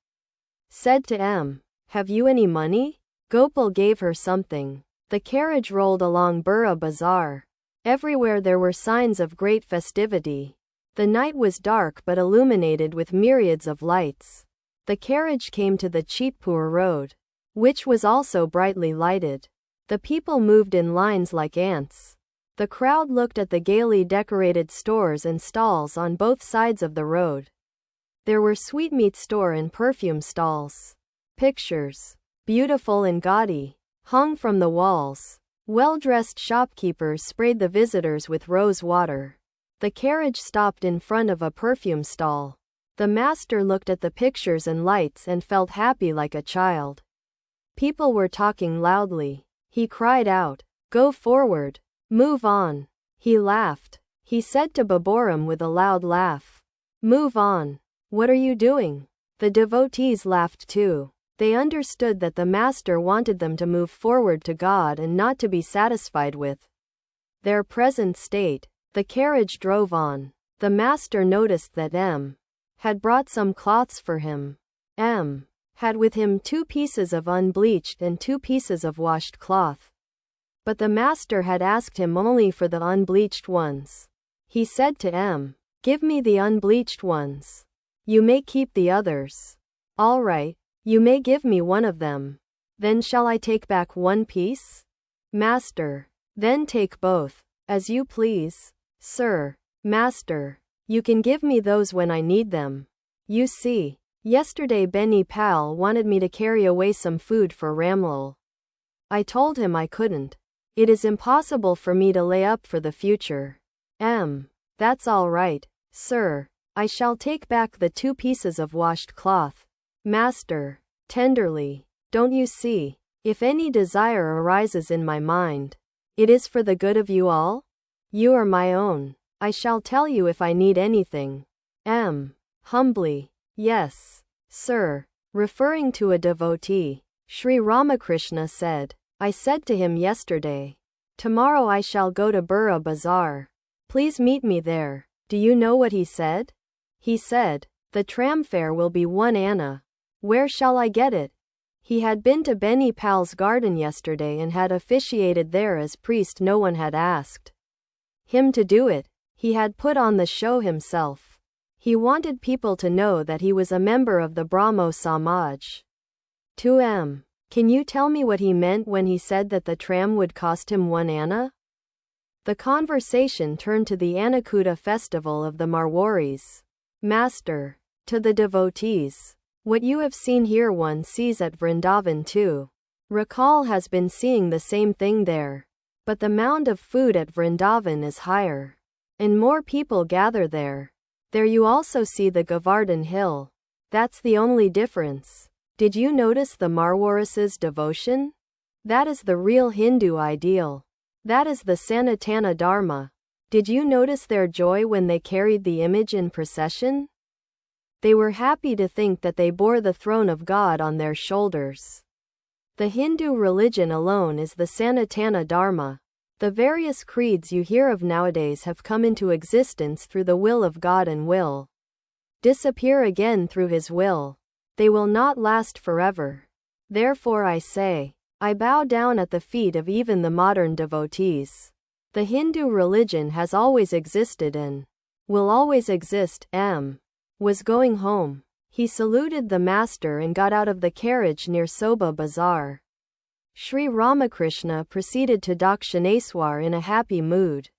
said to M, "Have you any money?" Gopal gave her something. The carriage rolled along Burra Bazaar. Everywhere there were signs of great festivity. The night was dark but illuminated with myriads of lights. The carriage came to the Cheetpur road, which was also brightly lighted. The people moved in lines like ants. The crowd looked at the gaily decorated stores and stalls on both sides of the road. There were sweetmeat store and perfume stalls. Pictures, beautiful and gaudy, hung from the walls. Well-dressed shopkeepers sprayed the visitors with rose water. The carriage stopped in front of a perfume stall. The master looked at the pictures and lights and felt happy like a child. People were talking loudly. He cried out, "Go forward. Move on." He laughed. He said to Baburam with a loud laugh, "Move on. What are you doing?" The devotees laughed too. They understood that the Master wanted them to move forward to God and not to be satisfied with their present state. The carriage drove on. The Master noticed that M. had brought some cloths for him. M. had with him 2 pieces of unbleached and 2 pieces of washed cloth. But the Master had asked him only for the unbleached ones. He said to M. "Give me the unbleached ones. You may keep the others." "All right, you may give me one of them. Then shall I take back 1 piece?" "Master." "Then take both." "As you please." "Sir." "Master. You can give me those when I need them. You see, yesterday Benny Pal wanted me to carry away some food for Ramlal. I told him I couldn't. It is impossible for me to lay up for the future." That's all right, sir. I shall take back the 2 pieces of washed cloth." "Master." Tenderly. "Don't you see, if any desire arises in my mind, it is for the good of you all? You are my own. I shall tell you if I need anything." Humbly. "Yes, sir." Referring to a devotee, Sri Ramakrishna said, "I said to him yesterday, tomorrow I shall go to Burra Bazaar. Please meet me there." Do you know what he said? He said, "The tram fare will be 1 anna. Where shall I get it?" He had been to Benny Pal's garden yesterday and had officiated there as priest. No one had asked him to do it. He had put on the show himself. He wanted people to know that he was a member of the Brahmo Samaj. 2M. Can you tell me what he meant when he said that the tram would cost him 1 anna? The conversation turned to the Annakuta festival of the Marwaris. "Master." To the devotees. "What you have seen here one sees at Vrindavan too. Rakal has been seeing the same thing there. But the mound of food at Vrindavan is higher. And more people gather there. There you also see the Govardhan hill. That's the only difference. Did you notice the Marwaris's devotion? That is the real Hindu ideal. That is the Sanatana Dharma. Did you notice their joy when they carried the image in procession? They were happy to think that they bore the throne of God on their shoulders. The Hindu religion alone is the Sanatana Dharma. The various creeds you hear of nowadays have come into existence through the will of God and will disappear again through His will. They will not last forever. Therefore I say, I bow down at the feet of even the modern devotees. The Hindu religion has always existed and will always exist. Was going home. He saluted the Master and got out of the carriage near Soba Bazaar. Sri Ramakrishna proceeded to Dakshineswar in a happy mood.